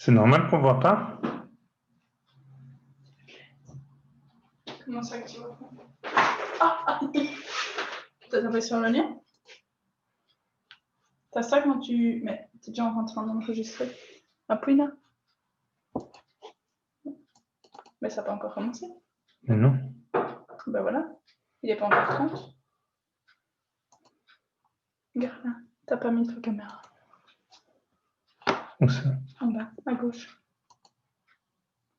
C'est normal qu'on ne voit pas? Comment ça que tu vois pas? T'as tapé sur le lien? T'as ça quand tu... Mais t'es déjà en train d'enregistrer. Appuie là. Mais ça n'a pas encore commencé. Mais non. Ben voilà. Il n'est pas encore 30. Regarde là. T'as pas mis ta caméra. Où ça? En bas, à gauche.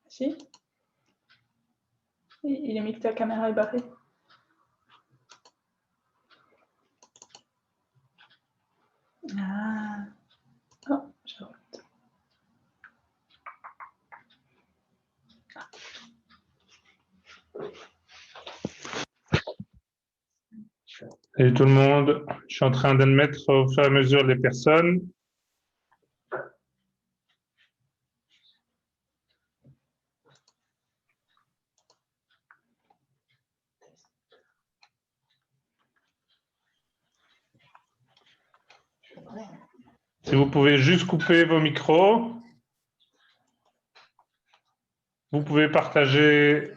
Si. Il a mis que ta caméra est barrée. Ah. Oh, je remonte. Salut tout le monde. Je suis en train d'admettre au fur et à mesure les personnes. Si vous pouvez juste couper vos micros, vous pouvez partager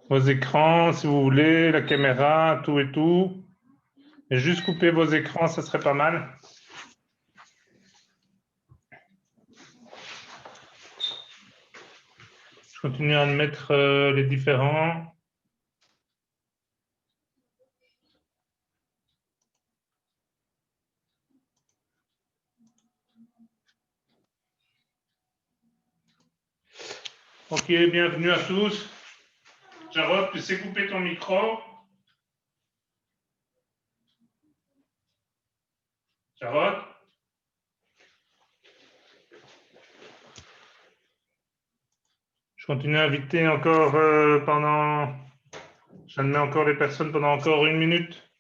vos écrans si vous voulez, la caméra, tout et tout. Et juste couper vos écrans, ça serait pas mal. Je continue à admettre les différents. Ok, bienvenue à tous. Jarod, tu sais couper ton micro? Jarod? Je continue à inviter encore pendant... J'admets encore les personnes pendant encore 1 minute.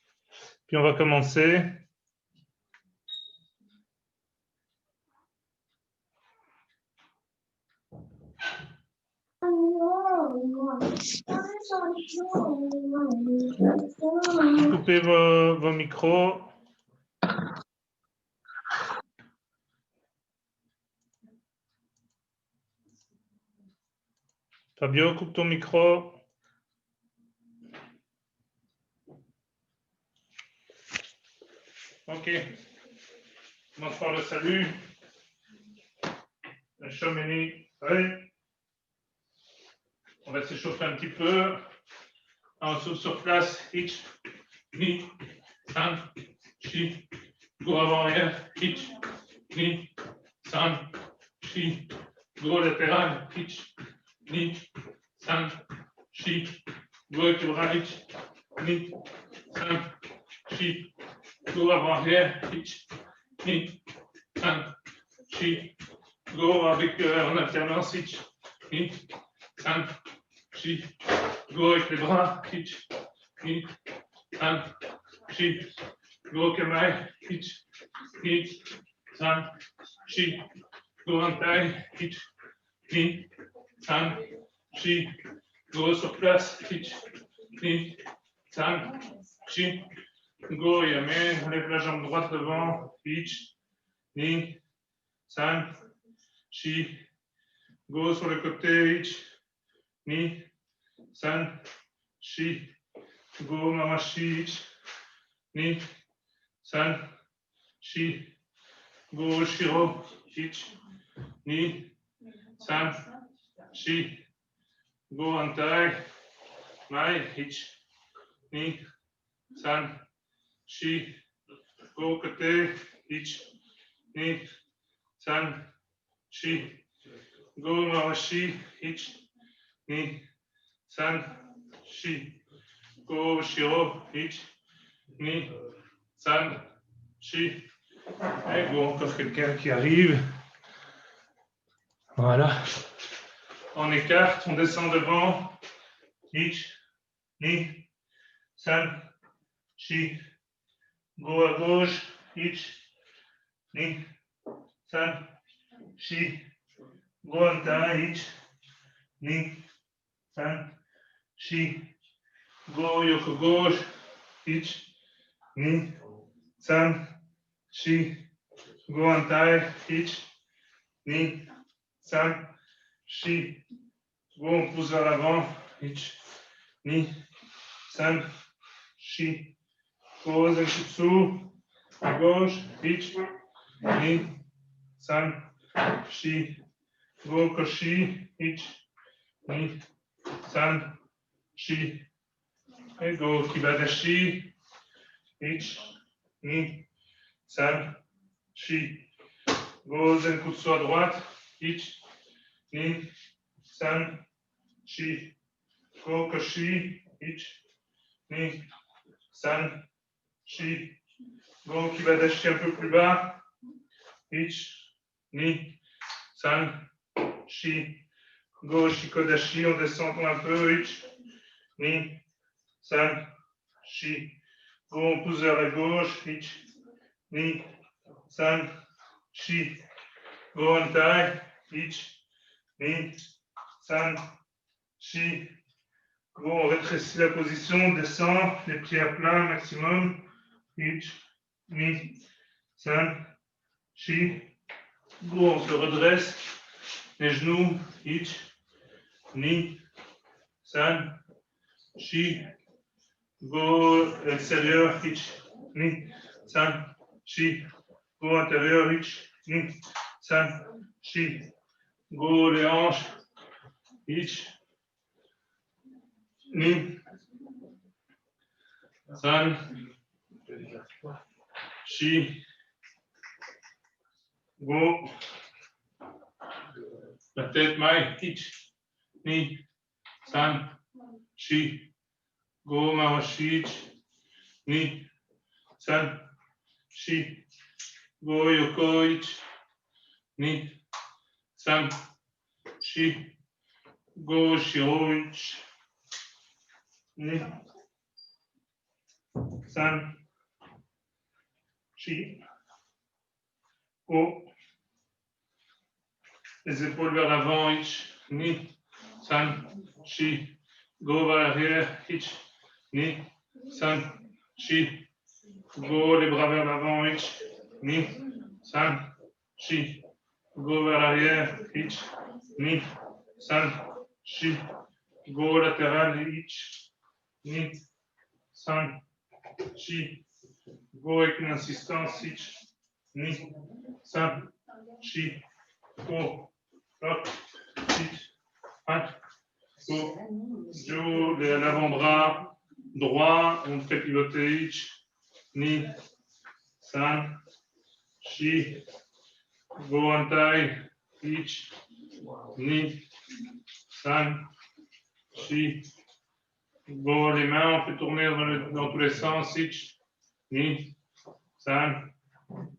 Puis on va commencer. Coupez vos micros. Fabio, coupe ton micro. Ok. On commence par le salut. La cheminée. Ouais. On va s'échauffer un petit peu. On souffle sur place. Hitch. Ni. San. Chi. Go avant arrière. Hitch. Ni. San. Chi. Go latéral. Hitch. Ni. San. Chi. Go avec le bras. Hitch. Ni. San. Chi. Go avant arrière. Hitch. Ni. San. Chi. Go avec en alternance. Hitch. Ni. San. Chi. Go avec les bras. Hitch. Ni. San. Chi. Go kamaï. Hitch. Ni. San. Chi. Go en taille. Hitch. Ni. San. Chi. Go sur place. Hitch. Ni. San. Chi. Go yamé. Lève la jambe droite devant. Hitch. Ni. San. Chi. Go sur le côté. Hitch. Ni. San. Chi. Go mamashi. Hitch. Ni. San. Chi. Go shiro. Hitch. Ni. San. Chi. Go antai. Mai. Hitch. Ni. San. Chi. Go côté. Hitch. Ni. San. Chi. Go mamashi. Hitch. Ni. San. Chi. Go shiro. Hitch. Ni. San. Chi. Et go, encore quelqu'un qui arrive. Voilà. On écarte, on descend devant. Hitch. Ni. San. Chi. Go à gauche. Hitch. Ni. San. Chi. Go en taille. Hitch. Ni. San. Chi. Go yoko gauche. Hitch. Ni. San. Chi. Go en taille. Hitch. ni, san, shi. Go, on pousse vers l'avant, ich, ni, san, shi. Go, zenkutsu, à gauche, ich, ni, san, shi. Go, koshi, ich, ni, san, shi. Et go, kibadashi, ich, ni, san, shi. Go, zenkutsu à droite, ich, ni, san, shi. Go, koshi, ich, ni, san, shi. Go, kibadashi un peu plus bas, ich, ni, san, shi. Go, shikodashi, on descend un peu, ich, ni, san, shi. Go, on pousse vers la gauche, ich, ni, san, shi. Go, on taille, ich, ni, san, shi. Go, on rétrécit la position, on descend, les pieds à plat maximum, ich, ni, san, shi. Go, on se redresse, les genoux, ich, ni, san, shi. Go, extérieur, ich, ni, san, shi. Go, intérieur, ich, ni, san, shi. Go, les hanches, ich, ni, san, shi. Go, la tête, mai, ich, ni, san, shi. Go, mawashi, ich, ni, san, shi. Go, yoko, ich, ni, san, shi. Go, shiro, ich, ni, san, shi. Go, les épaules vers l'avant, ich, ni, san, shi. Go, vers l'arrière, ich, ni, san, shi. Go, les bras vers l'avant, ich, ni, san, shi. Go, vers l'arrière, ich, ni, san, shi. Go, latéral, ich, ni, san, shi. Go, avec une insistance, ich, ni, san, shi. Go, hop, ich, hop. Go, jo, l'avant-bras droit, on fait piloter, ich, ni, san, shi. Go, en taille, ich, ni, san, shi. Go, les mains, on fait tourner dans tous les sens, ich, ni, san,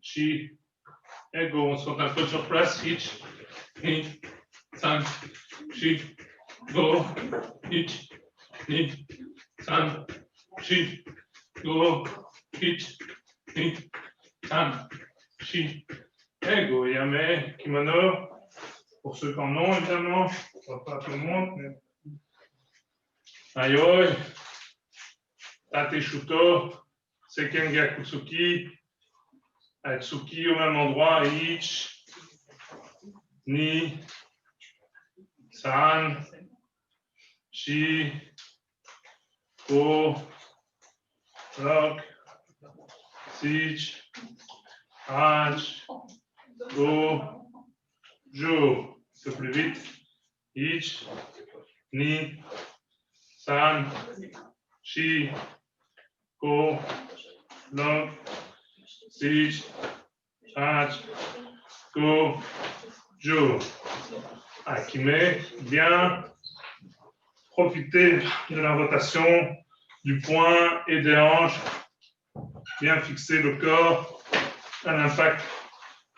shi. Et go, on saute un peu sur place, ich, ni, san, shi. Go, ich, ni, san, shi. Go, ich, ni, san, shi. Et go, yame, kimono. Pour ceux qui en ont, évidemment. Pas tout le monde, mais. Ayoi, tate shuto, seken gakutsuki, atsuki au même endroit, ich, ni, san, shi, go, rock, sich, hach, go, jo. Un peu plus vite. Ich, ni, san, shi, go, rock, sich, hach, go, jo. Akime, bien profiter de la rotation du poing et des hanches, bien fixer le corps à l'impact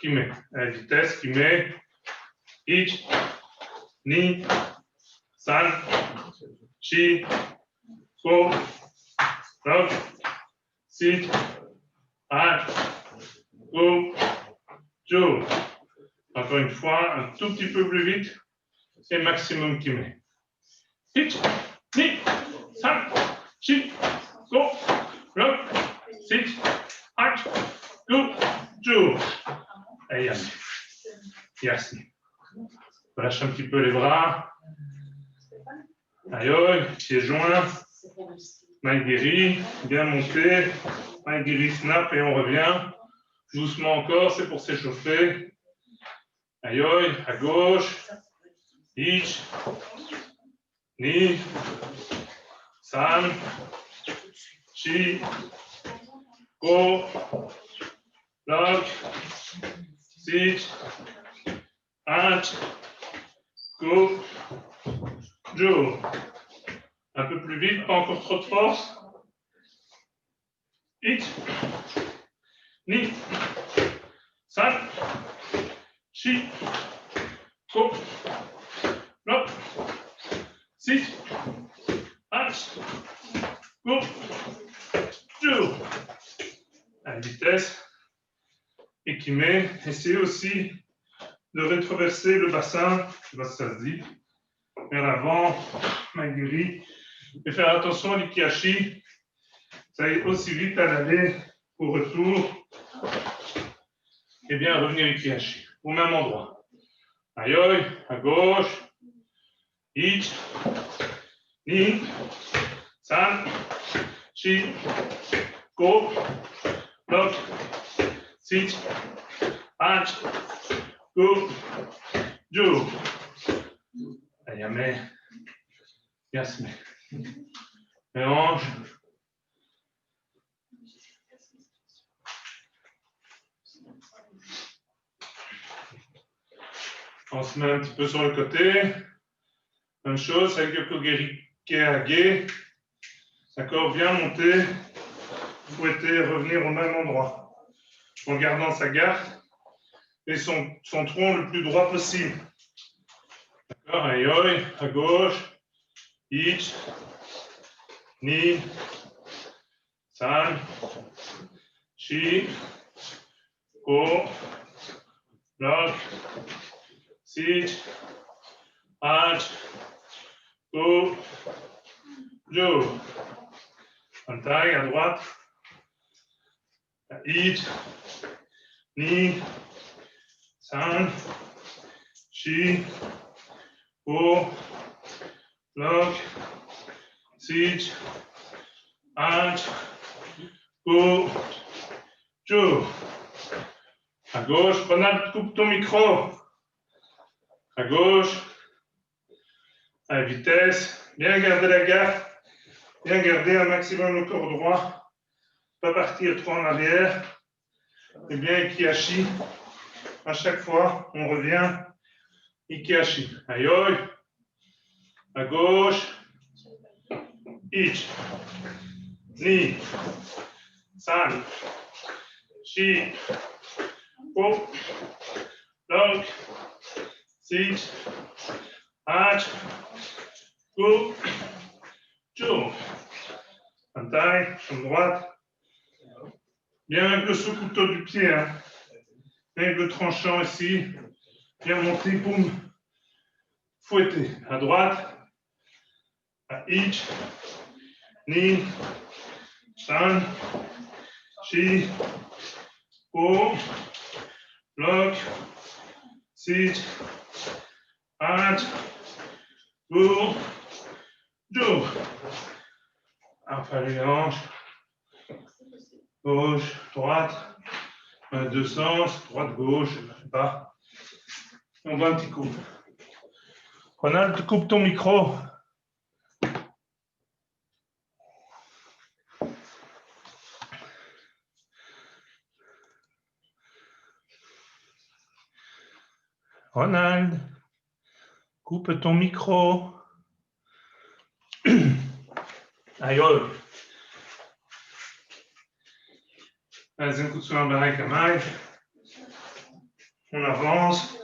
qui met, à la vitesse qui met, ich, ni, san, shi, go, rock, sit, hach, go, jo. Encore une fois, un tout petit peu plus vite, c'est maximum qui met. Ich, ni, san, shi, go, rock, sit, hach, go, jo. Et yasni. peu les bras. Aïe, pieds joints. Main guérie, bien monté. Main guérie, snap et on revient. Doucement encore, c'est pour s'échauffer. Aïe, à gauche. Ich. Ni. San. Chi. Go. Lock. Sit. Hat. Go. Jo. Un peu plus vite, pas encore trop de force. Ich. Ni. San. Chi. Go. Lock. Sit. Hat. Go. Jo. À vitesse. Équimé. Essayez aussi de rétroverser le bassin, je ne sais pas si ça se dit, vers l'avant, main guérie. Et faire attention à l'ikiashi. Ça aide aussi vite à l'aller au retour. Et bien revenir ikiashi, au même endroit. Aïe, à gauche. Ich. Ni. San. Chi. Go. Lock. Sit. Hat. Go. Jo. Ayame. Yasme. Mélange. On se met un petit peu sur le côté. Même chose avec le kogeri keage. D'accord, bien monter. Fouetter, revenir au même endroit. En gardant sa garde et son tronc le plus droit possible. D'accord, aïe, à gauche. Ich. Ni. San. Chi. Go. Lock. Sit. Hat. Go. Jo. En taille à droite. Ich. Ni. San. Chi. Go. Lock. Sit. Hat. Go. Jo. À gauche, Ronald, coupe ton micro. À gauche. À vitesse. Bien garder la garde. Bien garder un maximum le corps droit. Pas partir trop en arrière. Et bien ikiashi. À chaque fois, on revient. Ikiashi. Aïe. À gauche. Ich. Ni. San. Chi. Go. Lock. Sit. Hat. Go. Jo. En taille, en droite. Bien avec le sous-couteau du pied. Hein. Avec le tranchant ici. Bien monté, boum. Fouetter. À droite. À Ich. Ni. San. Chi. Go. Lock. Sit. Hat. Go. Jo. Enfin les hanches. Gauche, droite. Deux sens. Droite, gauche. Je ne sais pas. On voit un petit coup. Ronald, tu coupes ton micro. Ronald, coupe ton micro. Aïe. Allez, un coup de soin avec Kamai. On avance.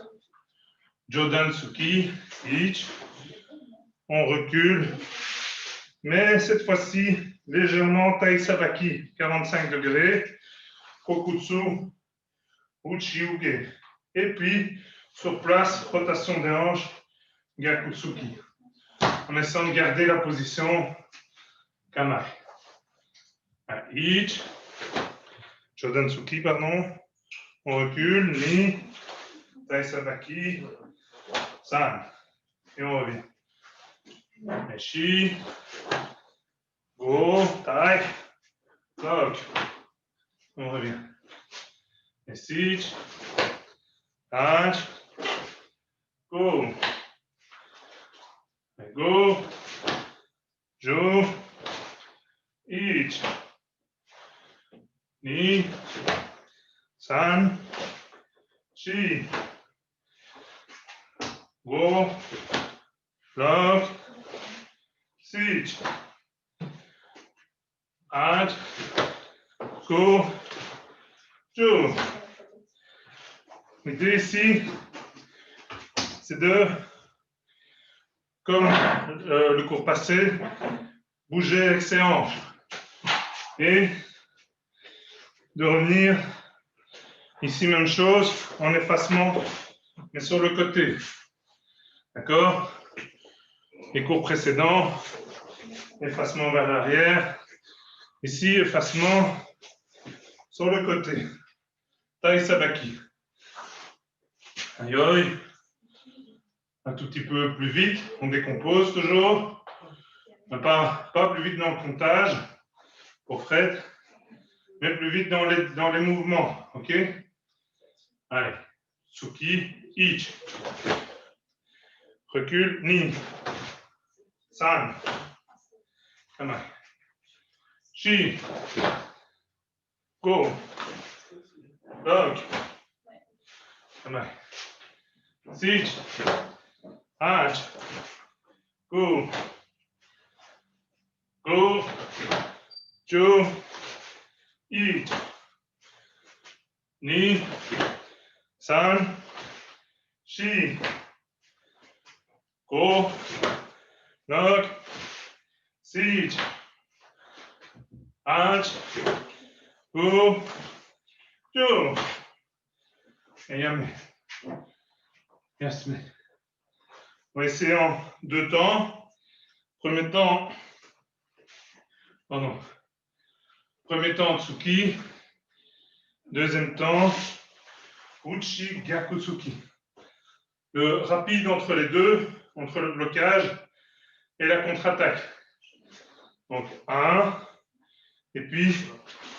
Jodan Tsuki. Ich. On recule. Mais cette fois-ci, légèrement Tai Sabaki. 45 degrés. Kokutsu. Uchiuge. Et puis, sur place, rotation des hanches. Gakutsuki. En essayant de garder la position Kamai. Ich. Jodan-tsuki, pardon. On recule. Ni. Tai Sabaki. San. Et on revient. Meshi. Go. Taille. Bloc. On revient. Message. Touch. Go. Go. Joe. Each. Ni. San. Chi. Go. Block. Siege. Add. Go. Joe. L'idée ici, c'est de, comme le cours passé, bouger avec ses hanches et de revenir ici, même chose, en effacement, mais sur le côté. D'accord? Les cours précédents, effacement vers l'arrière. Ici, effacement sur le côté. Tai Sabaki. Aïe, un tout petit peu plus vite, on décompose toujours. Pas plus vite dans le comptage pour Fred, mais plus vite dans les mouvements. Ok? Allez, Tsuki, Ich. Recule, Ni. San. Kamai. Shi. Go. Dog. Kamai. Siege. Haj. Go. Go. Jo. Eat. Ni. San. Shi. Go. Dog. Siege. Haj. Go. Jo. Et Yamé. Yes, on va essayer en 2 temps. Premier temps, Tsuki. Deuxième temps, Uchi Gyakutsuki. Le rapide entre les deux, entre le blocage et la contre-attaque. Donc, 1, et puis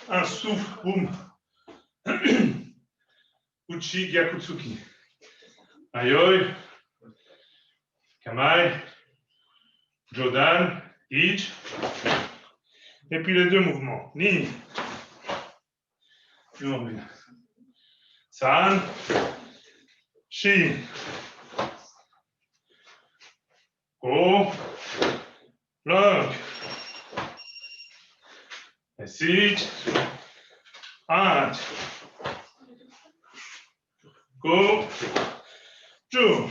un souffle, boum. Uchi Gyakutsuki. Ayoi, Kamai, Jodan, Ich. Et puis les deux mouvements. Ni. San. Shi. Go. Block. Sit. Hard. Go. Two.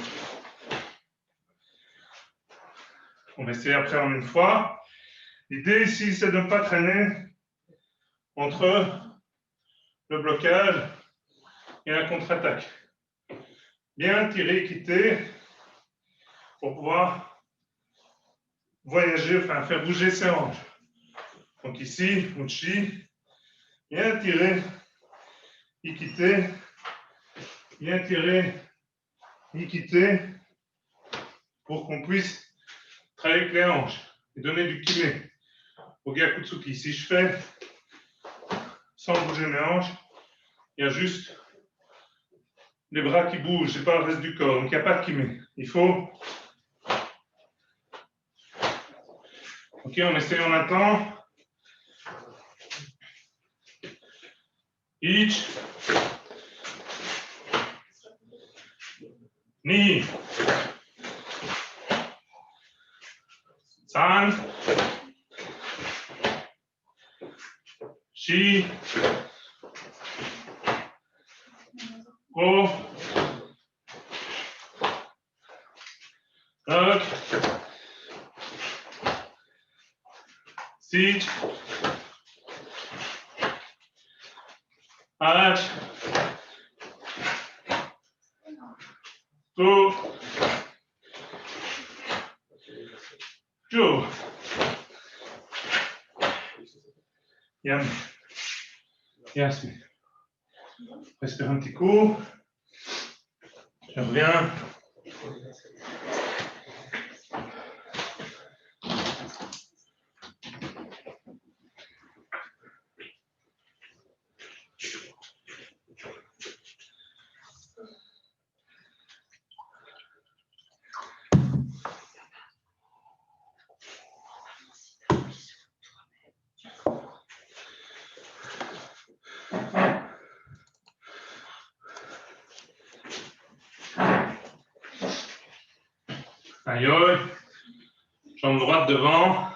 On va essayer après en une fois. L'idée ici, c'est de ne pas traîner entre le blocage et la contre-attaque. Bien tirer, quitter pour pouvoir voyager, enfin faire bouger ses hanches. Donc ici, Uchi, bien tirer, quitter, bien tirer, quitter pour qu'on puisse travailler avec les hanches et donner du kime au Gyakutsuki. Si je fais sans bouger mes hanches, il y a juste les bras qui bougent, c'est pas le reste du corps, donc il n'y a pas de kime. Il faut. Ok, on essaye en un temps. Ich. Ni. San. Shi. Go. Dog. Sit. Haj. Go. Jo. Yam. Yasmi. Respire un petit coup. Je reviens. Aïe. Jambe droite devant.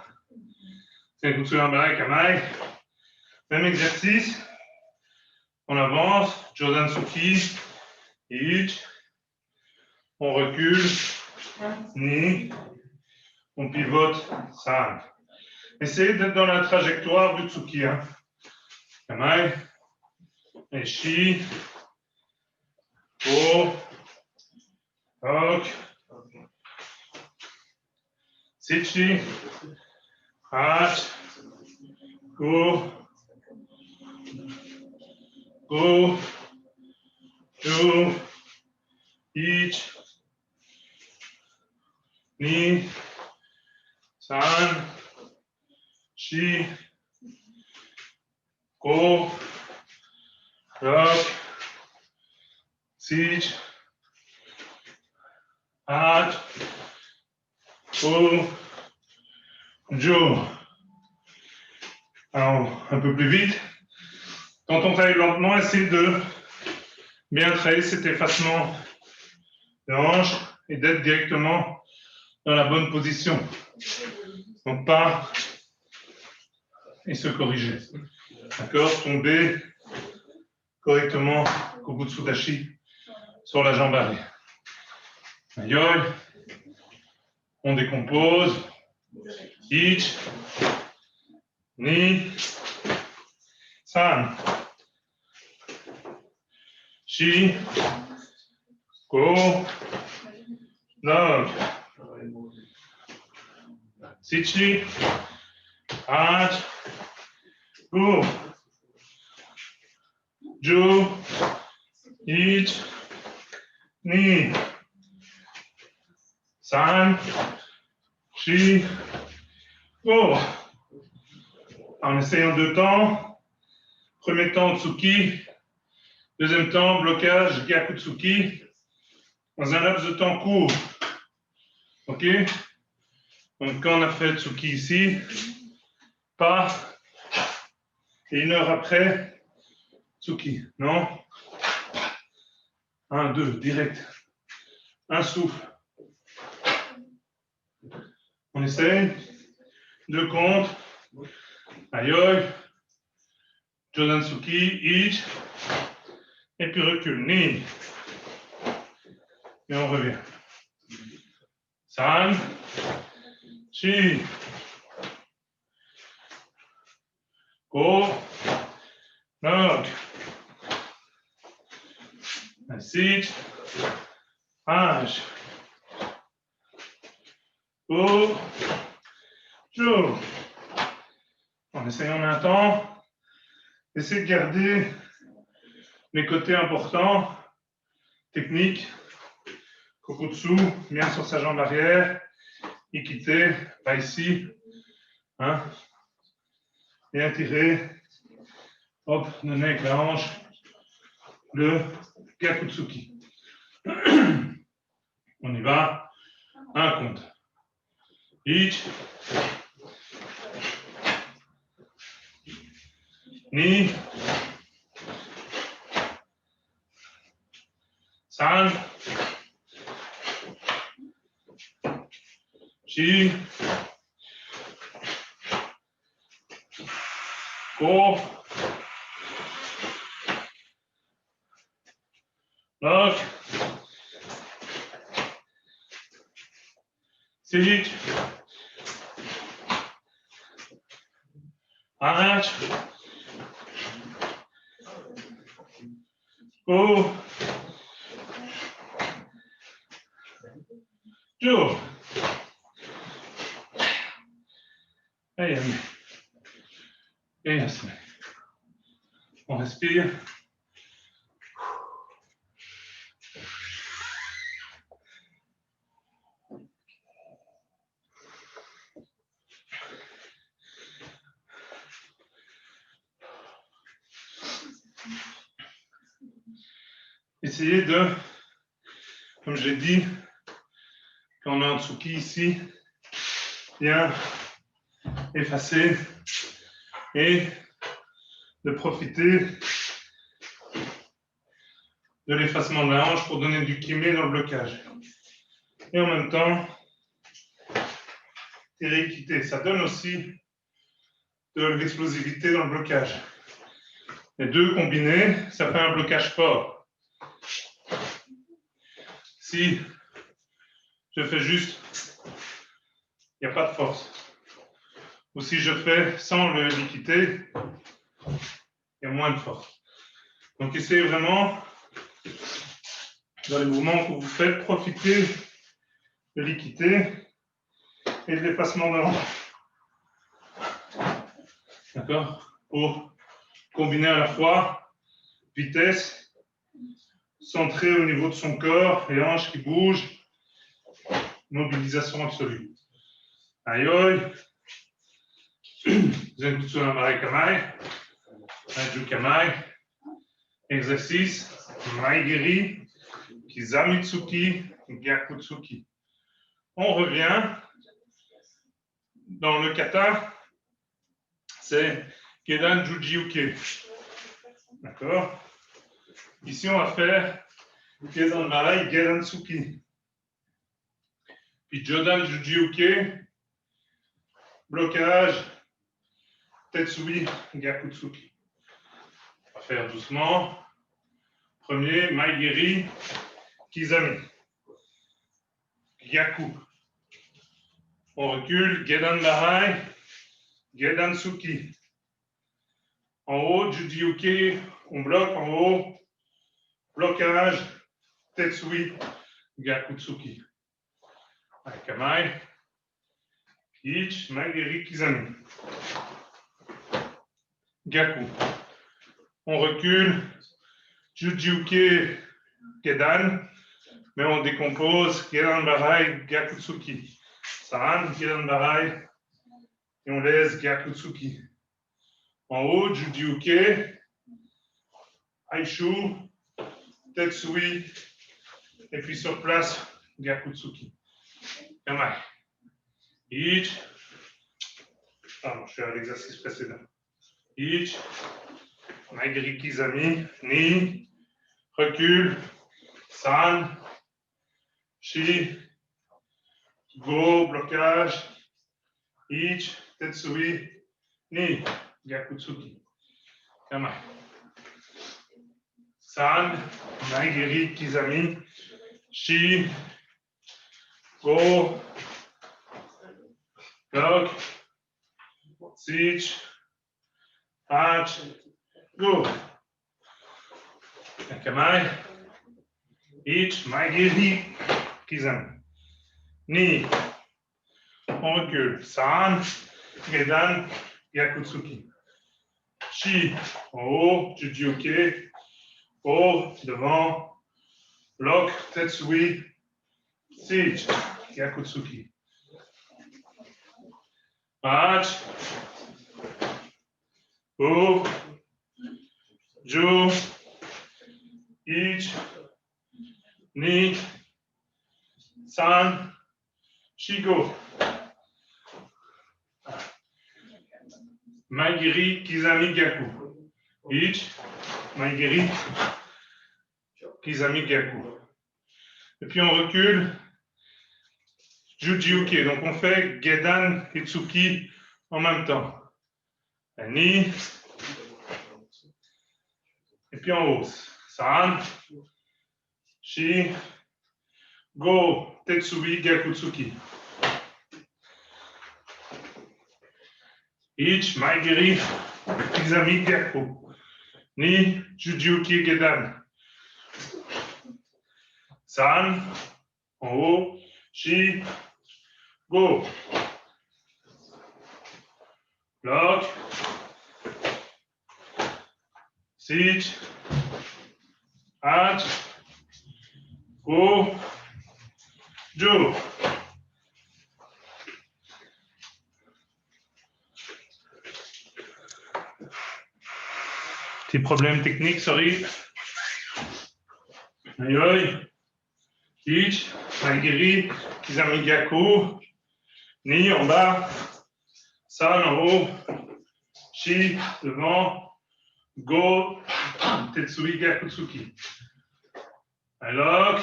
Senkutsu Hambarai Kamae. Même exercice. On avance. Jodan-Tsuki. Ich. On recule. Ni. On pivote. San. Essayez d'être dans la trajectoire du Tsuki. Hein. Kamae. Eshi. Go. Ok. Sichi. Hach. Go. Go. Do. Ich. Ni. San. Shi. Go. Rock. Sich. Hach. Go. Jo. Alors, un peu plus vite. Quand on travaille lentement, essayez de bien travailler cet effacement de hanche et d'être directement dans la bonne position. Donc pas et se corriger. D'accord? Tomber correctement Kobutsudashi sur la jambe arrière. Aïe. On décompose. Ich. Ni. San. Shi. Go. Dog. Sichi. Hach. Go. Ju. Ich. Ni. San. Shi. Go. En essayant deux temps. Premier temps, Tsuki. Deuxième temps, blocage, Gyakutsuki. Dans un laps de temps court. OK? Donc, quand on a fait Tsuki ici, pas. Et 1 heure après, Tsuki. Non? 1, 2, direct. Un souffle. On essaye. 2 comptes. Aïe. Jodan-Tsuki, Ich. Et puis recule. Ni. Et on revient. San. Chi. Go. Knock. Sit. Hach. Go. Jo. En essayant un temps. Essayez de garder les côtés importants, techniques. Kokutsu, bien sur sa jambe arrière. Ikite, pas ici. Hein? Bien tiré. Hop, donner avec la hanche. Le Gyakutsuki. On y va. Un compte. Ich. Ni. San. Shi. Go. Lock. Sit. Hach. Go. Jo. Et ainsi. On respire. Essayez de, comme je l'ai dit, quand on est en Tsuki ici, bien effacer et de profiter de l'effacement de la hanche pour donner du kimé dans le blocage. Et en même temps, rééquité. Ça donne aussi de l'explosivité dans le blocage. Les deux combinés, ça fait un blocage fort. Si je fais juste, il n'y a pas de force. Ou si je fais sans le liquider, il y a moins de force. Donc essayez vraiment, dans les mouvements que vous faites, profiter de l'équité et de l'effacement de l'enfant. D'accord? Pour combiner à la fois vitesse, centré au niveau de son corps, les hanches qui bougent, mobilisation absolue. Aïe aïe. Zenkutsu Namare Kamai, Anju Kamai, exercice, Maigiri, Kizamitsuki, Gyakutsuki. On revient dans le kata, c'est Gedan Juji-uke. D'accord? Ici, on va faire Gedan Marai, Gedan Tsuki. Puis Jodan Juji-uke, blocage, Tetsui, Gyakutsuki. On va faire doucement. Premier, Maigiri, Kizami. Gyaku. On recule, Gedan Marai, Gedan Tsuki. En haut, Juji-uke, on bloque en haut. Blocage, Tetsui, Gyakutsuki. Kamai, Ich, Maigiri, Kizami. Gyaku. On recule, Juji-uke, Gedan, mais on décompose Gedan Barai, Gyakutsuki. San, Gedan Barai, et on laisse Gyakutsuki. En haut, Juji-uke, Aishu, Tetsui, et puis sur place, Gyakutsuki. Kamai. Ich. Pardon, je suis à l'exercice précédent. Ich. Maigiri Kizami. Ni. Recule. San. Shi. Go. Blocage. Ich. Tetsui. Ni. Gyakutsuki. Kamai. San. Maigiri Kizami. Shi. Go. Bloc. Sich. Hatch. Go. Kamai. Ich. Maigiri. Kizami. Ni. On recule. San. Gedan. Gyakutsuki. Shi. En haut. Juji-uke. Haut. Devant. Bloc. Tetsui. Sich. Gyakutsuki. Hatch. Go. Ju. Ich. Ni. San. Shigo. Maigiri, Kizami, Gyaku. Ich. Maigiri. Kizami, Gyaku. Et puis on recule. Juji-uke. Donc on fait Gedan et Tsuki en même temps. Ni. Et puis en hausse. San. Shi. Go. Tetsui, Gyakutsuki. Ich. Maigiri. Kizami, Gyaku. Ni. Juji-uke, Gedan. San. En haut. Shi. Go. Bloc. Sich. Hatch. Go. Ju. Petit problème technique, sorry. Aïe aïe. Ich. Maigiri. Kizami, Gyaku. Ni en bas. San en haut. Shi devant. Go. Tetsui, Gyakutsuki. Lock.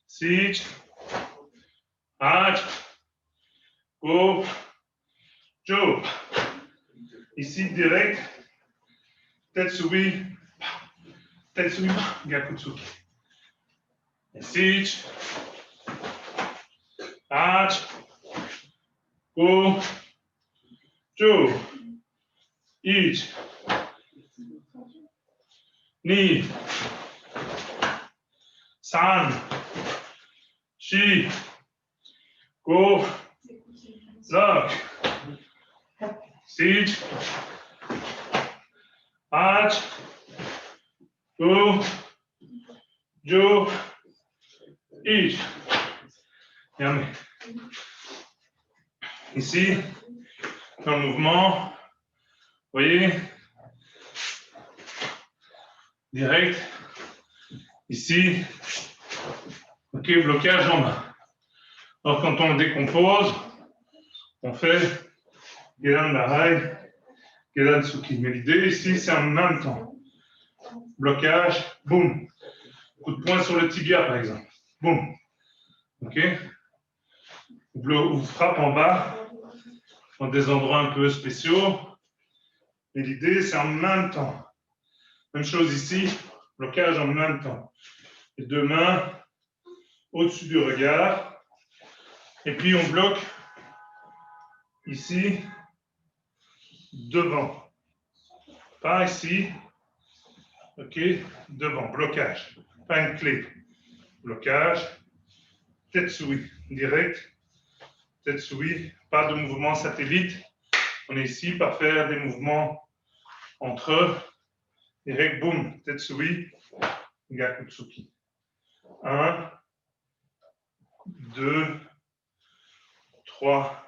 Sich. Hach. Go. Jo. Ici, direct. Tetsui. Tetsui. Gyakutsuki. Sich. Hach. Go. Jo. Ich. Ni. San. Shi. Go. Lock. Siege. Hach. Go. Jo. Ich. Bien. Ici, dans le mouvement, vous voyez, direct, ici, ok, blocage en main. Alors quand on le décompose, on fait Gedan Bahai, Gedan Tsuki. Mais l'idée ici, c'est en même temps. Blocage, boum. Coup de poing sur le tibia, par exemple. Boum. Ok. Ou frappe en bas, dans des endroits un peu spéciaux. Et l'idée, c'est en même temps. Même chose ici, blocage en même temps. Les deux mains au-dessus du regard. Et puis on bloque ici, devant. Pas ici. Ok, devant, blocage. Pas une clé. Blocage. Tetsui, direct. Tetsui, pas de mouvement satellite. On est ici par faire des mouvements entre eux. Direct, boum, Tetsui, Gyakutsuki. 1, 2, 3,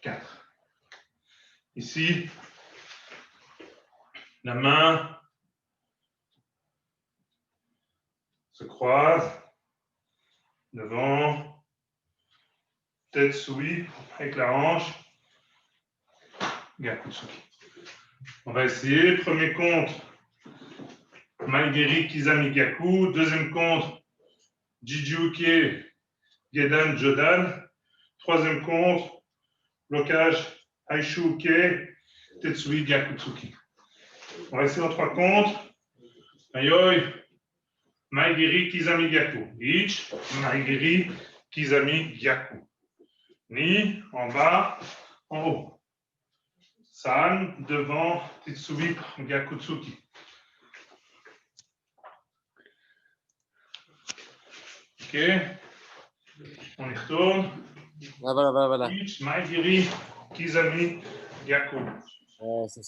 4. Ici, la main se croise devant, Tetsui avec la hanche, Gyakutsuki. On va essayer. Premier compte, Maigiri Kizami Gyaku. Deuxième compte, Jijuke Gedan Jodan. Troisième compte, blocage Aishuke Tetsui Gyakutsuki. On va essayer en 3 comptes. Ayoi, Maigiri Kizami Gyaku. Ich, Maigiri Kizami Gyaku. Ni, en bas, en haut. San, devant, Tetsui Gyakutsuki. Ok. On y retourne. Voilà. Ich, Maigiri Kizami Gyaku.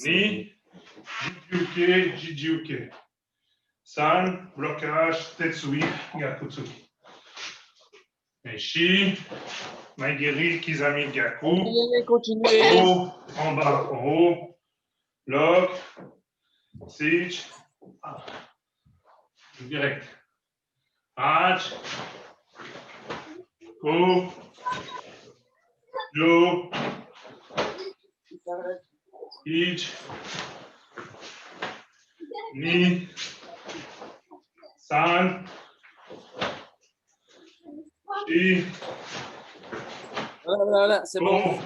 Ni, Jijuke. San, blocage, Tetsui Gyakutsuki. Et Shi, Maigiri Kizami Gyaku. Continuez. Haut, en bas, en haut. Lock. Sich. Direct. Hach. Go. Jo. Ich. Ni. San. Shi. Voilà, c'est bon.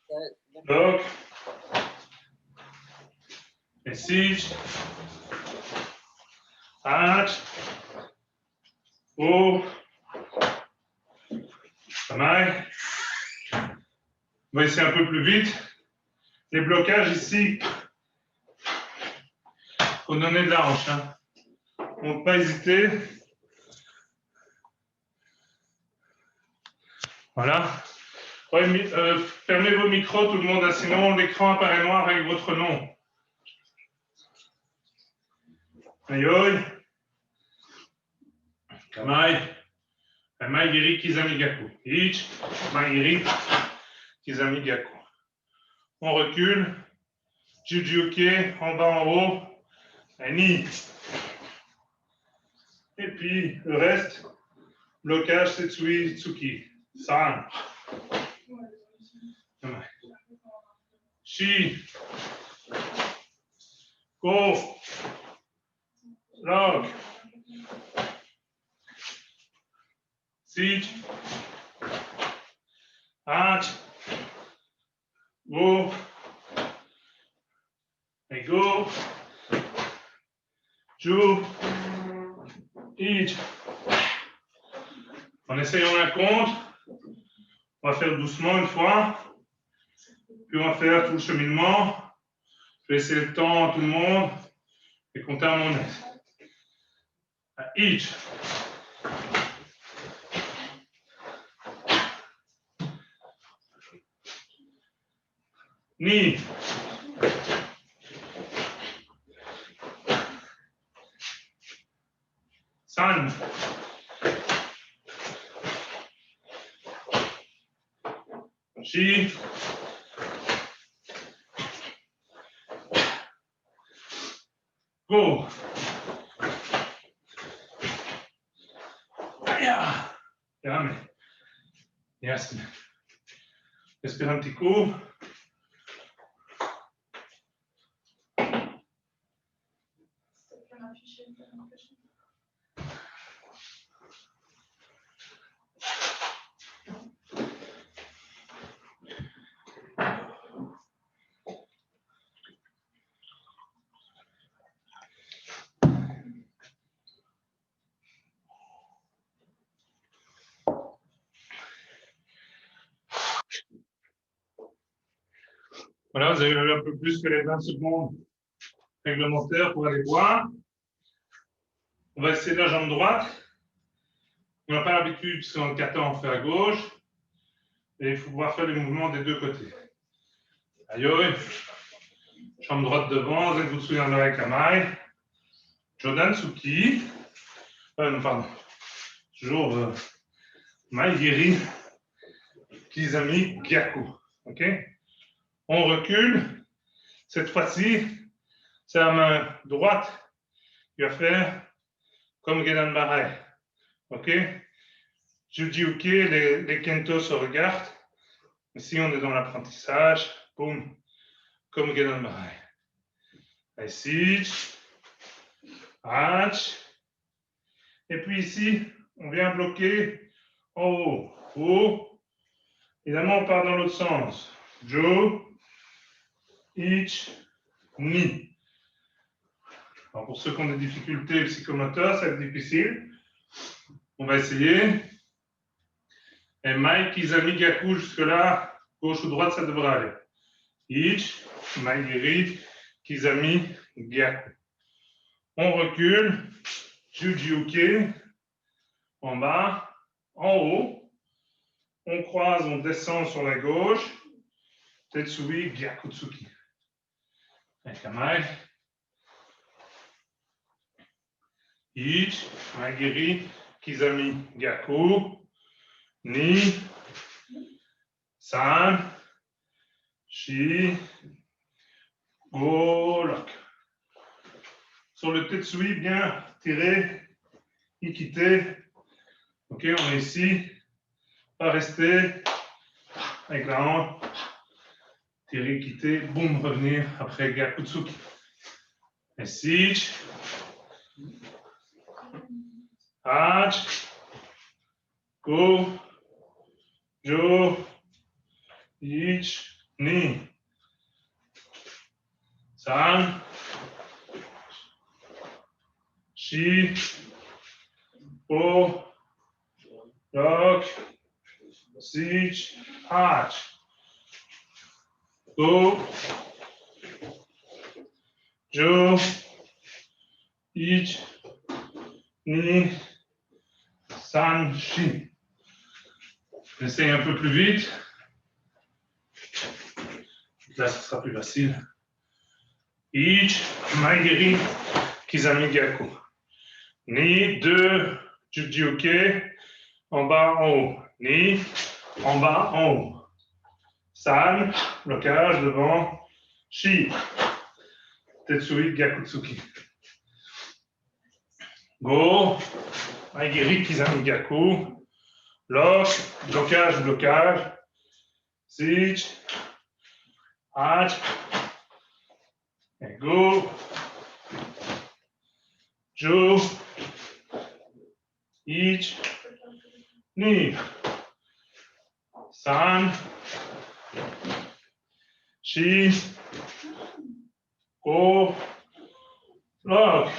Go. Lock. Et Sich. Hach. Go. Pas mal. On va essayer un peu plus vite. Les blocages ici, il faut donner de la hanche. Hein. Donc, pas hésiter. Voilà. Ouais, fermez vos micros, tout le monde, sinon l'écran apparaît noir avec votre nom. Ayoi. Kamai. Maigiri Kizami Gyaku. Ich. Maigiri Kizami Gyaku. On recule. Jujuke, en bas, en haut. Ni. Et puis, le reste, blocage, Tetsui, Tsuki. San. Shi. Go. Lock. Siege. Go. Et go. Ju. Ich. En essayant un compte, on va faire doucement une fois. Puis on va faire tout le cheminement. Je vais laisser le temps à tout le monde et compter à mon aise. Ich. Ni. San. Shi. Go. Aya. Ferme. Yes. Respire un petit coup. Voilà, vous avez eu un peu plus que les 20 secondes réglementaires pour aller voir. On va essayer la jambe droite. On n'a pas l'habitude, parce qu'en kata, on fait à gauche. Et il faut pouvoir faire les mouvements des deux côtés. Aïe, jambe droite devant, vous vous souviendrez avec la maille. Jodan Suki. Non, pardon. Toujours Maigiri Kizami Gyaku. OK? On recule. Cette fois-ci, c'est la main droite qui va faire comme Gedan Barai. OK? Jujiuke, les kento se regardent. Ici, on est dans l'apprentissage. Boum. Comme Gedan Barai. Ici. Hach. Et puis ici, on vient bloquer en haut. Haut. Évidemment, on part dans l'autre sens. Jo. Ich. Ni. Alors pour ceux qui ont des difficultés psychomoteurs, ça va être difficile. On va essayer. Et Mai, Kizami, Gyaku, jusque-là, gauche ou droite, ça devrait aller. Ich, Mai, Giri, Kizami, Gyaku. On recule. Jujiuke. En bas. En haut. On croise, on descend sur la gauche. Tetsui, Gyakutsuki. Avec la maille. Ich, Magiri, Kizami, Gyaku, Ni, San, Shi, Go, Lock. Sur le Tetsui, bien tiré, Ikite. Ok, on est ici. Pas rester avec la hanche. Tirer, quitter, boum, revenir après Gyakutsuki. Et Sich. Hach. Go. Jo. Ich. Ni. San. Shi. Go. Lock. Sich. Hach. Go. Jo. Ich. Ni. San. Shi. J'essaye un peu plus vite. Là, ce sera plus facile. Ich. Maigiri. Kizami Gyaku. Ni. 2. Jujiuke. En bas, en haut. Ni. En bas, en haut. San, blocage devant, Shi, Tetsui, Gyakutsuki. Go, Maigiri, Kizami, Gyaku. Lock, blocage, blocage. Sich, Hach. Et go. Jo, Ich, Ni. San, Shi. Go. Block.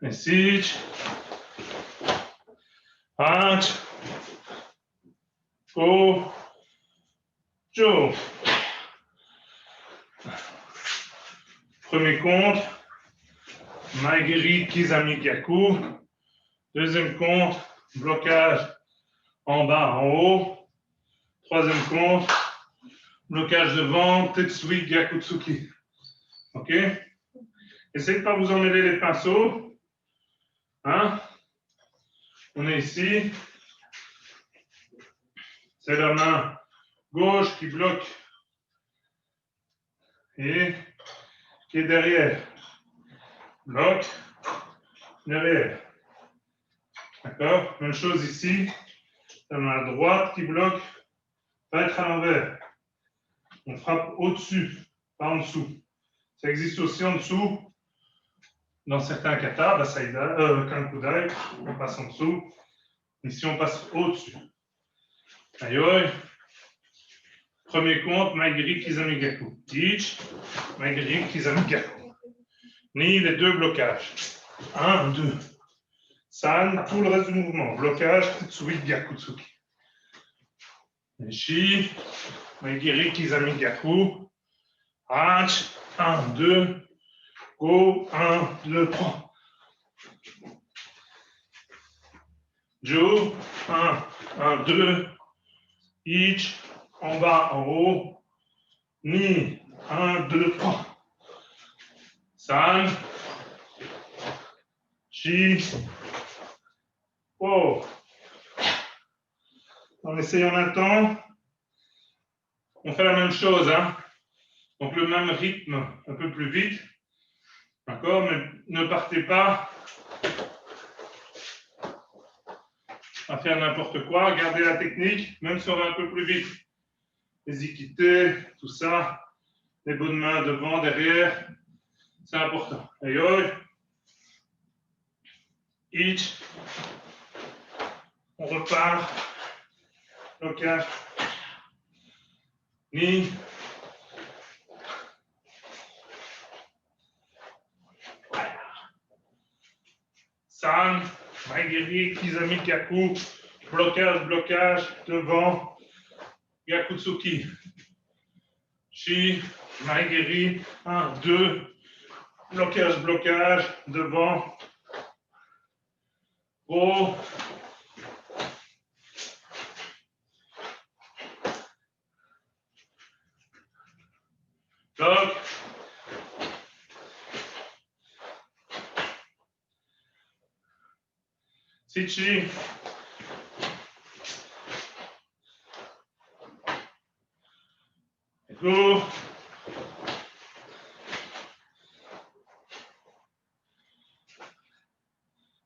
Message. Punch. Go. Joe. Premier compte. Maigiri Kizami Gyaku. Deuxième compte. Blocage en bas, en haut. Troisième compte. Blocage devant. Tetsui Gyakutsuki. OK? Essayez de ne pas vous emmêler les pinceaux. Hein? On est ici. C'est la main gauche qui bloque et qui est derrière. Bloc, derrière. D'accord? Même chose ici. La main droite qui bloque va être à l'envers. On frappe au-dessus, pas en dessous. Ça existe aussi en dessous. Dans certains katas, kankudai, on passe en dessous. Ici, on passe au-dessus. Aïe. Premier compte, Maigiri Kizamigaku. Teach, Maigiri Kizamigaku. Ni les deux blocages. 1, 2. San, tout le reste du mouvement. Blocage, Tetsui Gyakutsuki. Shi, Maigiri Kizamigaku. H, 1, 2. Go, 1, 2, 3. Jo, 1, 1, 2. Ich, en bas, en haut. Ni, 1, 2, 3. San. Shi. Oh. On essaye en un temps. On fait la même chose, hein. Donc le même rythme, un peu plus vite. D'accord? Mais ne partez pas à faire n'importe quoi. Gardez la technique, même si on va un peu plus vite. Les équités, tout ça. Les bonnes mains devant, derrière. C'est important. Aïe. Ich. On repart. Blocage. Ni. San. Maigiri, Kizami, Gyaku. Blocage, blocage. Devant. Gyakutsuki. Shi. Maigiri. 1, 2. Blocage, blocage. Devant. Go. Bloc. Sichi. Go.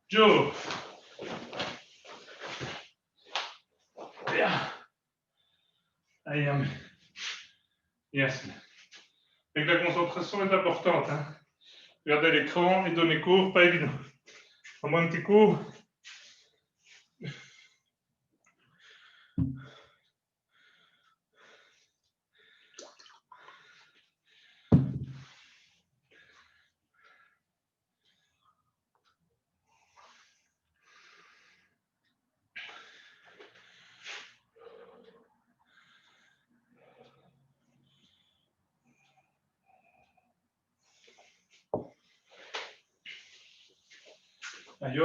Joe. Bien. Allez, yes. Et la concentration est importante. Hein. Regardez l'écran et donnez cours, pas évident. En moins de petits cours. Aïe.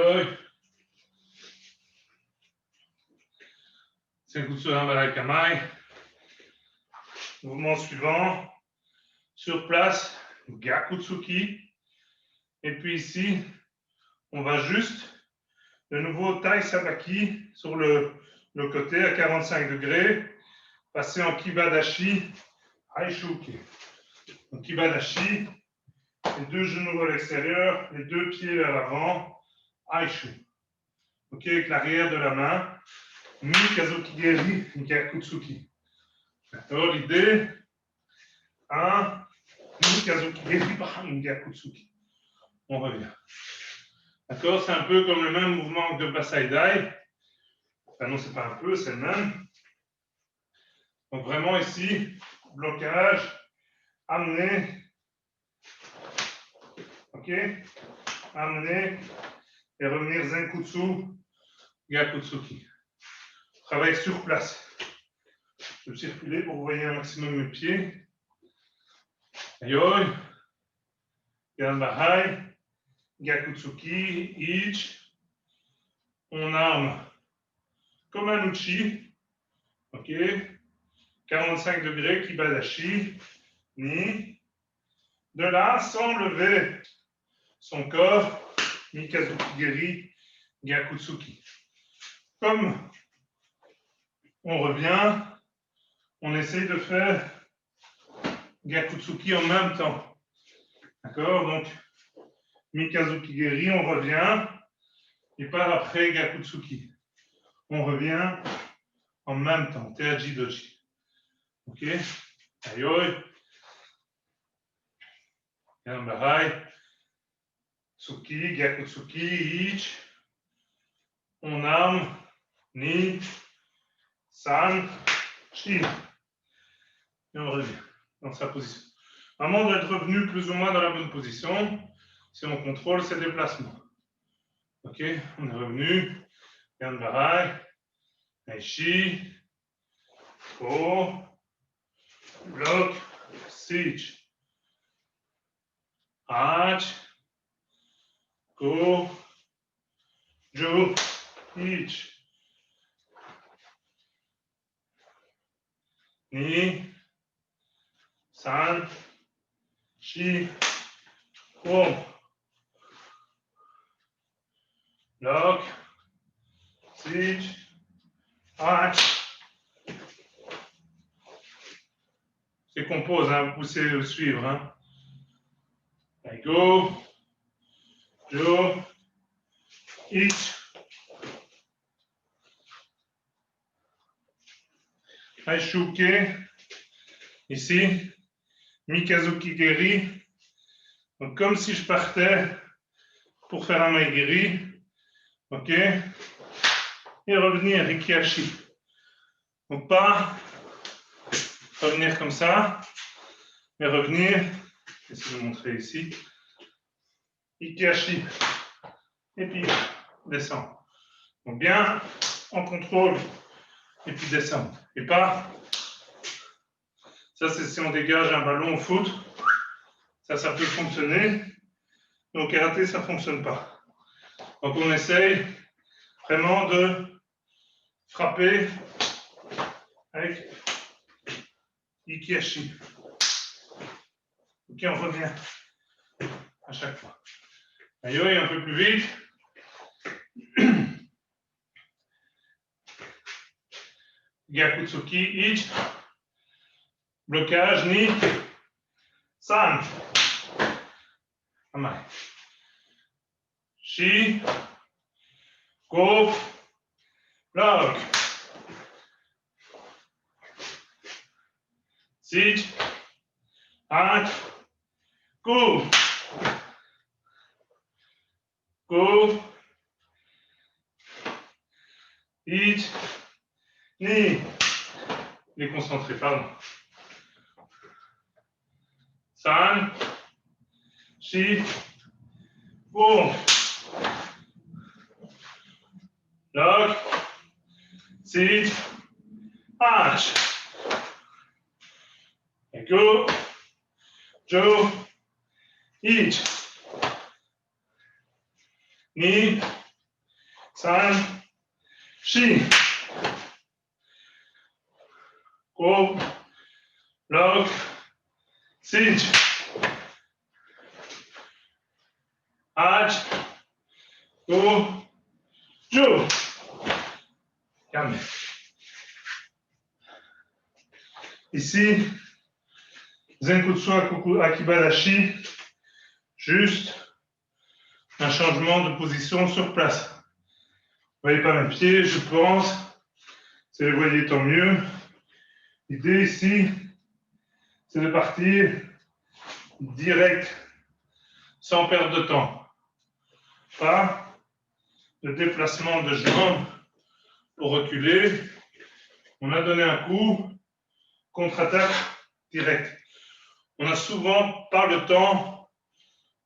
C'est Gutsuran Barakamai. Mouvement suivant. Sur place, Gyakutsuki. Et puis ici, on va juste de nouveau Tai Sabaki sur le côté à 45 degrés. Passer en Kibadashi Aishuki. Donc Kibadashi, les deux genoux à l'extérieur, les deux pieds vers l'avant. Aishu. OK, avec l'arrière de la main. Mikazukigeri Gyakutsuki. D'accord, l'idée. 1. Mikazukigeri Gyakutsuki. On revient. D'accord, c'est un peu comme le même mouvement que de Basaidai. Enfin non, c'est pas un peu, c'est le même. Donc vraiment ici, blocage, amener, ok, amener et revenir Zenkutsu, Gyakutsuki. Travail sur place. Je vais circuler pour que vous voyez un maximum mes pieds. Ayoy, Yanbahai, Gyakutsuki, Ich. On arme comme un uchi, ok, 45 degrés, Kibadashi, Ni. De là, sans lever son corps, Mikazuki Geri, Gyakutsuki. Comme on revient, on essaye de faire Gyakutsuki en même temps. D'accord? Donc, Mikazuki Geri, on revient, et par après Gyakutsuki. On revient en même temps, Teaji Doji. Ok? Ayoy. Yanbahai. Tsuki, Gyakutsuki, Ich. On arme, Ni, San, Shi. Et on revient dans sa position. Maman doit être revenu plus ou moins dans la bonne position si on contrôle ses déplacements. Ok, on est revenu. Yanbahai, Aishi, Ko, Bloc, Sich, Hach, Ko, Jo, Ich, Ni, San, Shi, Ko, Bloc, Sich, Hach. C'est compose, hein, vous poussez suivre. Hein. Allez, go, Jo, Ich. Aishuke, ici, Mikazuki Geri. Donc, comme si je partais pour faire un maigiri, ok, et revenir Ikiashi. Donc, pas revenir comme ça, mais revenir, j'essaie de vous montrer ici, Ikiashi, et puis descendre. Donc, bien en contrôle, et puis descendre. Et pas, ça c'est si on dégage un ballon au foot, ça peut fonctionner, mais au karaté, ça ne fonctionne pas. Donc on essaye vraiment de frapper avec Ikiashi. Ok, on revient à chaque fois. Aïe, un peu plus vite. Gyakutsuki, Ich. Blocage, Ni. San. Amai. Shi. Go. Block. Sich. Hach. Go. Go. Ich. Ni. Les concentrés, pardon. San. Shi. Go. Lock. Sich. Hach. Et go. Jo. Ich. Ni. San. Shi. Go. Lock. Sich. Hach. Go. Jo. Calme. Ici, Zenkutsu Akibadashi, juste un changement de position sur place. Vous ne voyez pas mes pieds, je pense. Si vous les voyez, tant mieux. L'idée ici, c'est de partir direct, sans perdre de temps. Pas de déplacement de jambes pour reculer. On a donné un coup, contre-attaque direct. On n'a souvent pas le temps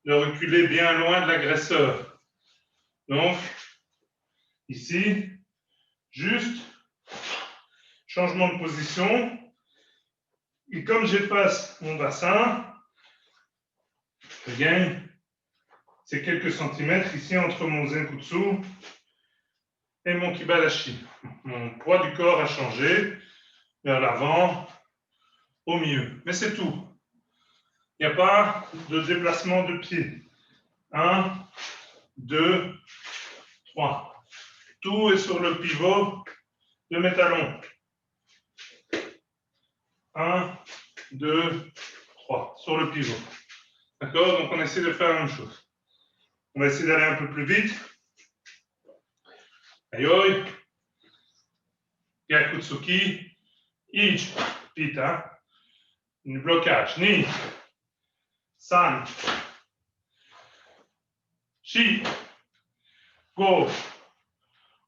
de reculer bien loin de l'agresseur. Donc, ici, juste changement de position. Et comme j'efface mon bassin, je gagne ces quelques centimètres ici entre mon Zenkutsu et mon Kibadashi. Mon poids du corps a changé vers l'avant, au milieu. Mais c'est tout. Il n'y a pas de déplacement de pied. 1, 2, 3. Tout est sur le pivot de mes talons. 1, 2, 3. Sur le pivot. D'accord? Donc on essaie de faire la même chose. On va essayer d'aller un peu plus vite. Ayoi. Gyakutsuki. Ich. Vite, hein? Un blocage. Ni. San. Shi. Go.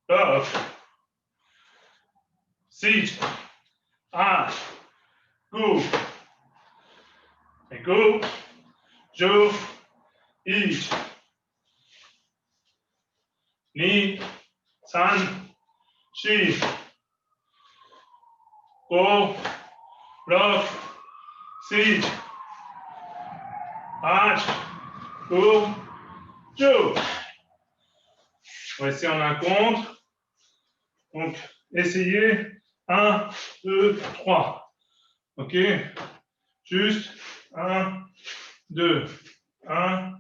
Up. Siege. Ah. Go. Et go. Jo. Ich. Ni. San. Shi. Go. Block. Siege. Arch. Go. Jo. On va essayer en un compte. Donc, essayez. 1, 2, 3. OK? Juste 1, 2, 1,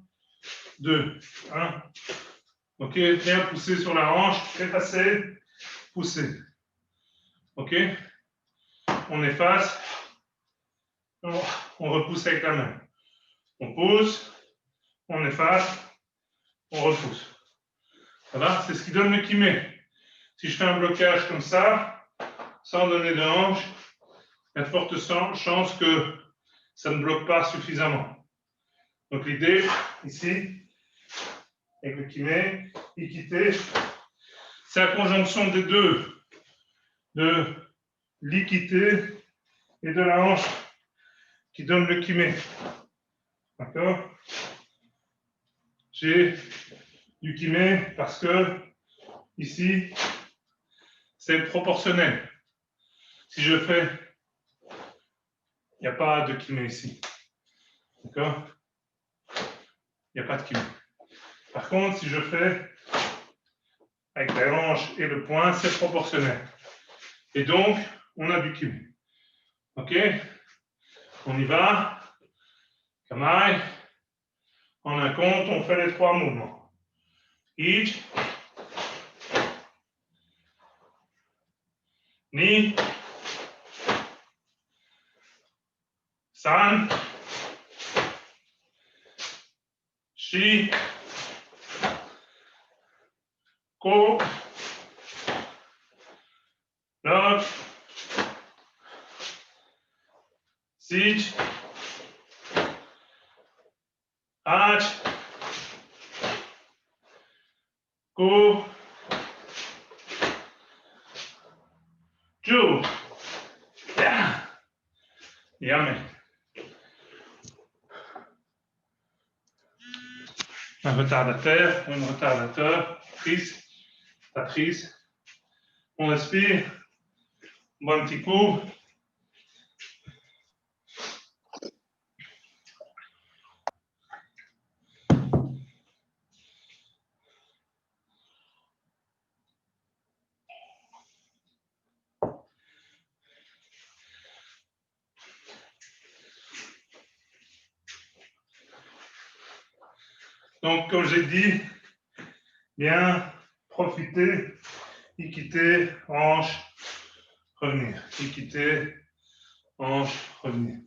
2, 1. OK? Bien pousser sur la hanche. Effacez. Pousser. OK? On efface. On repousse avec la main. On pousse. On efface. On repousse. Ça va? C'est ce qui donne le kimé. Si je fais un blocage comme ça, sans donner de hanche, il y a de fortes chances que ça ne bloque pas suffisamment. Donc l'idée, ici, avec le kimé, ikité, c'est la conjonction des deux, de l'ikité et de la hanche qui donne le kimé. D'accord? J'ai du kimé parce que, ici, c'est proportionnel. Si je fais, il n'y a pas de kimé ici. D'accord? Il n'y a pas de kimé. Par contre, si je fais avec la hanche et le poing, c'est proportionnel. Et donc, on a du kimé. OK? On y va. Kamaï. En un compte, on fait les 3 mouvements. Ich. Ni. San. Shi. Ko. Lock. Siege. Arch. Go. Ju. Yeah. Yummy. Un retardateur, un retardateur, prise, la prise. On respire. Bon petit coup. Donc, comme j'ai dit, bien profiter, quitter, hanche, revenir. Quitter, hanche, revenir.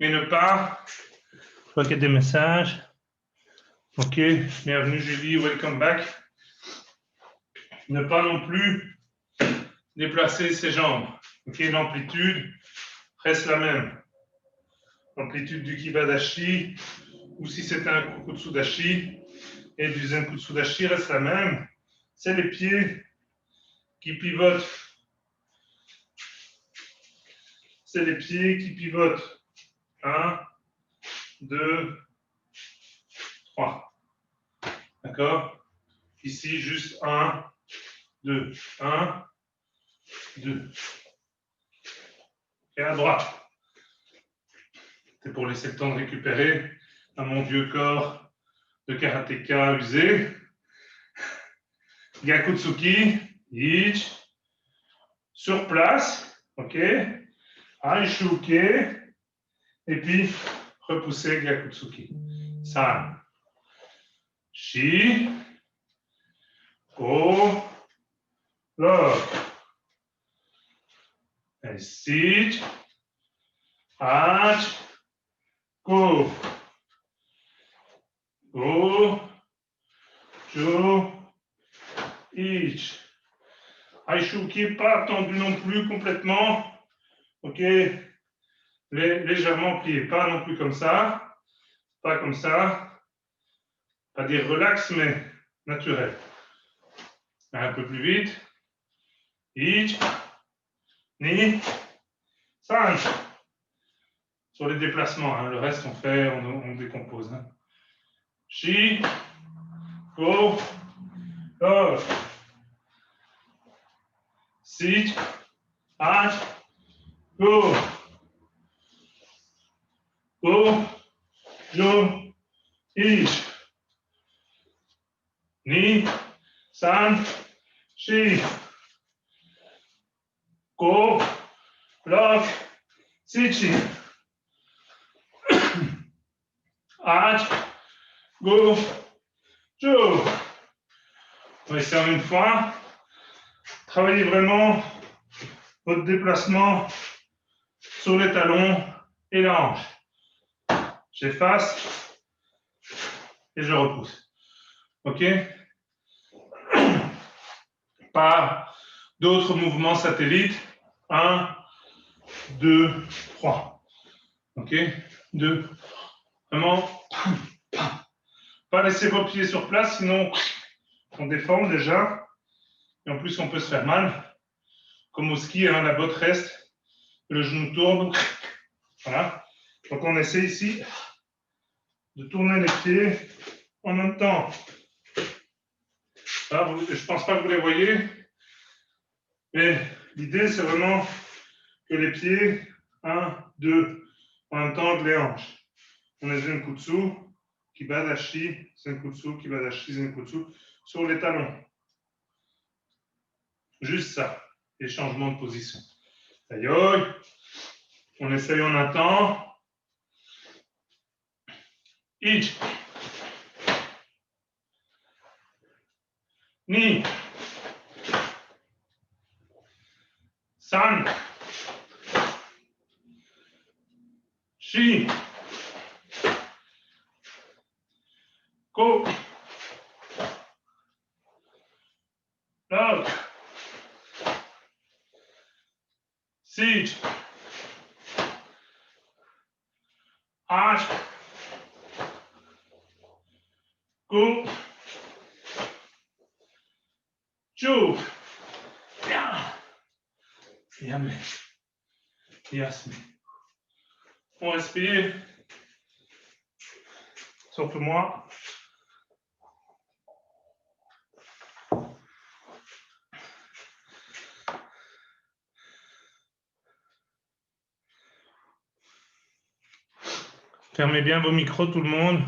Et ne pas, je vois qu'il y a des messages. OK, bienvenue Julie, welcome back. Ne pas non plus déplacer ses jambes. OK, l'amplitude reste la même. L'amplitude du Kibadashi, ou si c'est un Kukutsudashi, et du Zenkutsudashi reste la même. C'est les pieds qui pivotent. c'est les pieds qui pivotent. 1, 2, 3. D'accord? Ici, juste 1, 2. 1, 2. Et à droite. C'est pour laisser le temps de récupérer à mon vieux corps de karatéka usé. Gyakutsuki, ich, sur place, ok. Aishuke, et puis repousser Gyakutsuki. San, shi, go, lock. Et sit, ach, go. Go, jo, ich. Aishuki, pas tendu non plus complètement. Ok. Légèrement plié. Pas non plus comme ça. Pas comme ça. Pas dire relax, mais naturel. Un peu plus vite. Ich, ni, san. Sur les déplacements, hein. Le reste on fait, on décompose. Hein. Shi, go, go. Sit, ach, go. Go, jo, ich. Ni, san, shi. Go, lock, sichi. Ach, go, jo. On va essayer en une fois. Travaillez vraiment votre déplacement sur les talons et la hanche. J'efface et je repousse. OK? Pas d'autres mouvements satellites. 1, 2, 3. OK? 2. Vraiment, pas laisser vos pieds sur place, sinon on déforme déjà. Et en plus, on peut se faire mal. Comme au ski, hein, la botte reste, le genou tourne. Voilà. Donc on essaie ici de tourner les pieds en même temps. Là, je ne pense pas que vous les voyez, mais l'idée c'est vraiment que les pieds, 1, 2, en même temps que les hanches. On a Zenkutsu, Kibadashi, Zenkutsu, Kibadashi, Zenkutsu, sur les talons. Juste ça, les changements de position. Aïe, on essaye en un temps. Ich. Ni. San. Shi. Go. Lock. Sit. Ash. Go. Chu. Bien. Yamé. Yasmi. On respire. Surtout moi. Fermez bien vos micros, tout le monde.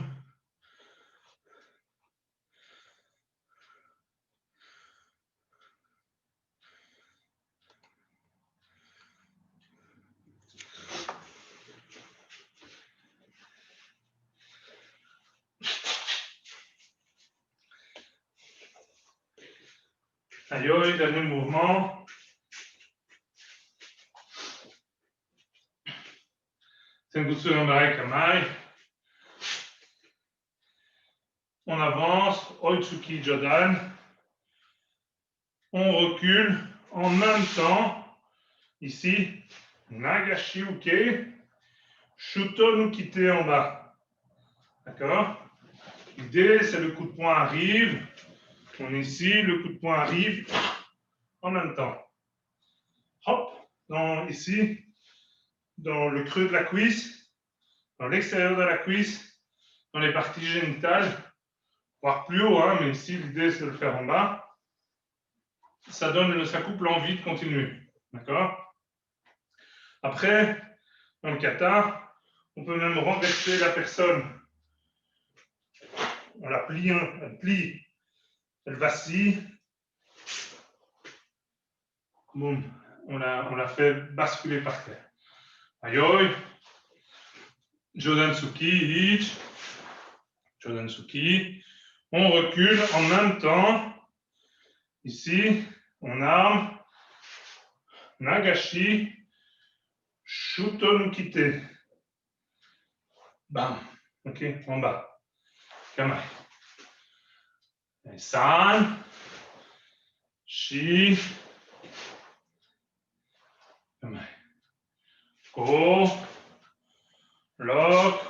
Aïe, dernier mouvement. Senkutsu Yambarai Kamai. On avance, Oitsuki Jodan. On recule en même temps. Ici, Nagashi Uke. Shuto no Kite en bas. D'accord? L'idée, c'est le coup de poing arrive. On est ici, le coup de poing arrive en même temps. Hop, ici, dans le creux de la cuisse, dans l'extérieur de la cuisse, dans les parties génitales, voire plus haut, hein, mais ici, l'idée, c'est de le faire en bas. Ça coupe l'envie de continuer. D'accord? Après, dans le kata, on peut même renverser la personne. On la plie, elle plie, elle vacille. Boum, on la fait basculer par terre. Aïe, Jodansuki, ich. Jodansuki. On recule en même temps. Ici, on arme. Nagashi. Shuto no kite. Bam. Ok, en bas. Kamae. San. Shi. Kamae. Go. Lock.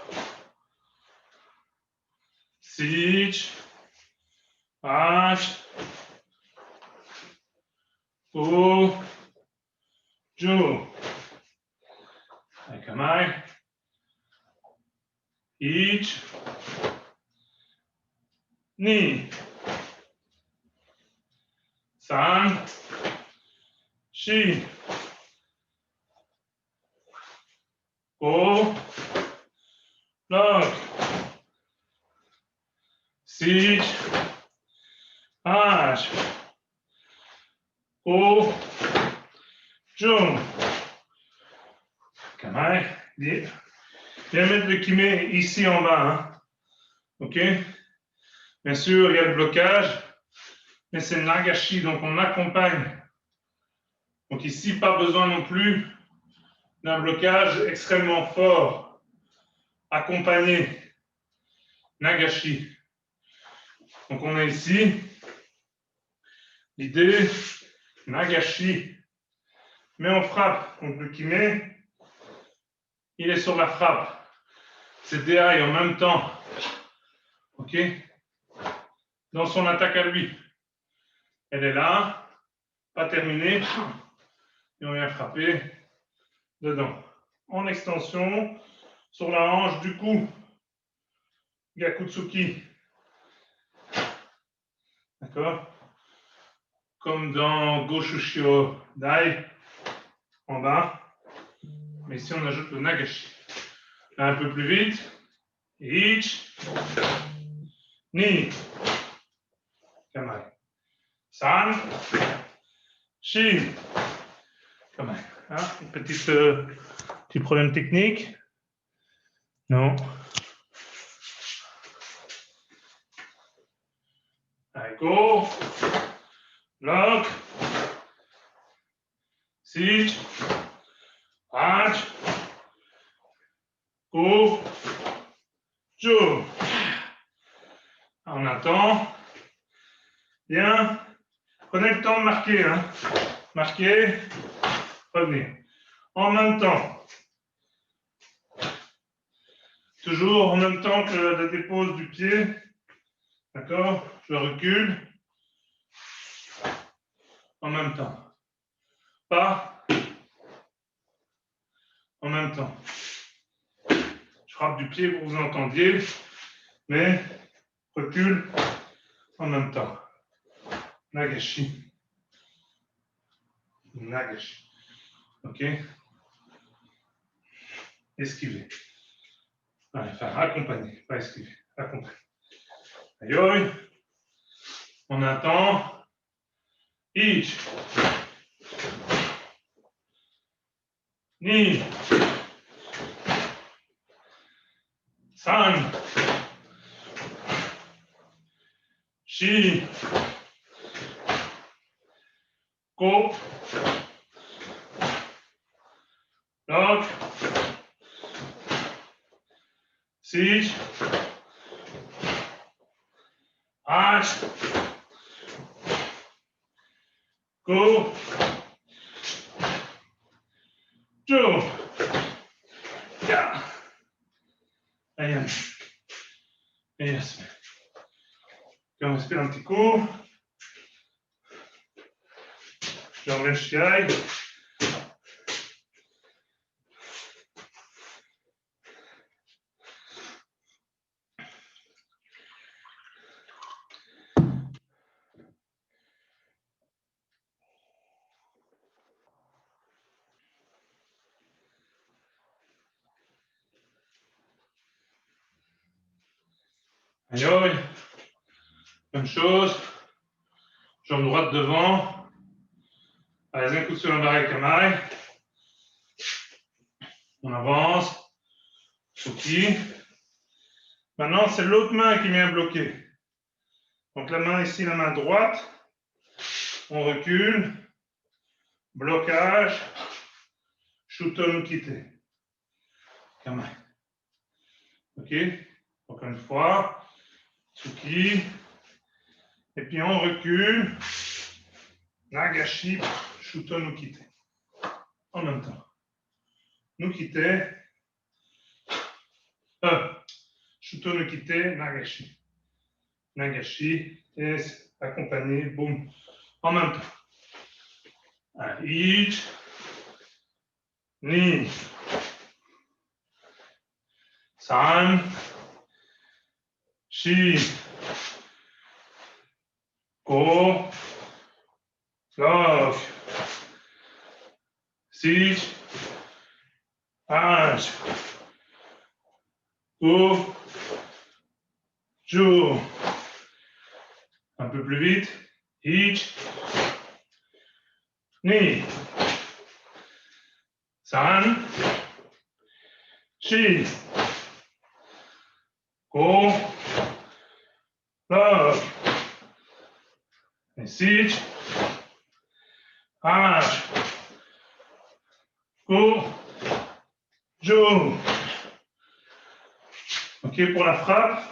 Sich. Ash. O. Jo. Kamae. Ich. Ni. San. Shi. Go. Lock. Sich. Ash. O. Jo. Kamae. Bien mettre le kime ici en bas. Hein. OK? Bien sûr, il y a le blocage, mais c'est Nagashi, donc on accompagne. Donc ici, pas besoin non plus d'un blocage extrêmement fort. Accompagné. Nagashi. Donc on est ici. L'idée, Nagashi. Mais on frappe. Donc le kime, il est sur la frappe. C'est DI en même temps. OK? Dans son attaque à lui. Elle est là, pas terminée. Et on vient frapper dedans. En extension, sur la hanche du cou. Gakutsuki. D'accord? Comme dans Goshushio Dai, en bas. Mais ici, on ajoute le Nagashi. Là, un peu plus vite. Ich. Ni. Kamae. San. Shi. Kamae. Ah, petit problème technique. Non. Allez, go. Lock. Sich. Arch. Go. Jo. On attend. Bien. Prenez le temps de marquer. Hein. Marquer. Revenir. En même temps. Toujours en même temps que la dépose du pied. D'accord? Je recule. En même temps. Pas. En même temps. Je frappe du pied pour que vous entendiez. Mais recule en même temps. Nagashi. Nagashi. OK? Esquiver. Allez, enfin, accompagner, pas esquiver. Accompagner. Aïe. On attend. Ich. Ni. San. Shi. Go. Lock. Sich. Arch. Go. Jo. Ja. Allez. Yes. On respire un petit coup. Je remets le chiaï. Aïe. Même chose. Jambe droite devant. Allez, un coup sur la barre kamaï. On avance. Tsuki. Maintenant, c'est l'autre main qui vient bloquer. Donc la main ici, la main droite. On recule. Blocage. Shuton kite. Kamaï. Ok. Encore une fois. Tsuki. Et puis on recule. Nagashi. Shuton ukite. En même temps. Nukite. Shuto nukite. Nagashi. Nagashi. Et accompagné. Boum. En même temps. Ich. Ni. San. Shi. Ko. Lock. Sich. H. Ko. Ju. Un peu plus vite. Ich. Ni. San. Shi. Ko. Lock. Et sich. H. Ko. Ju. Ok, pour la frappe,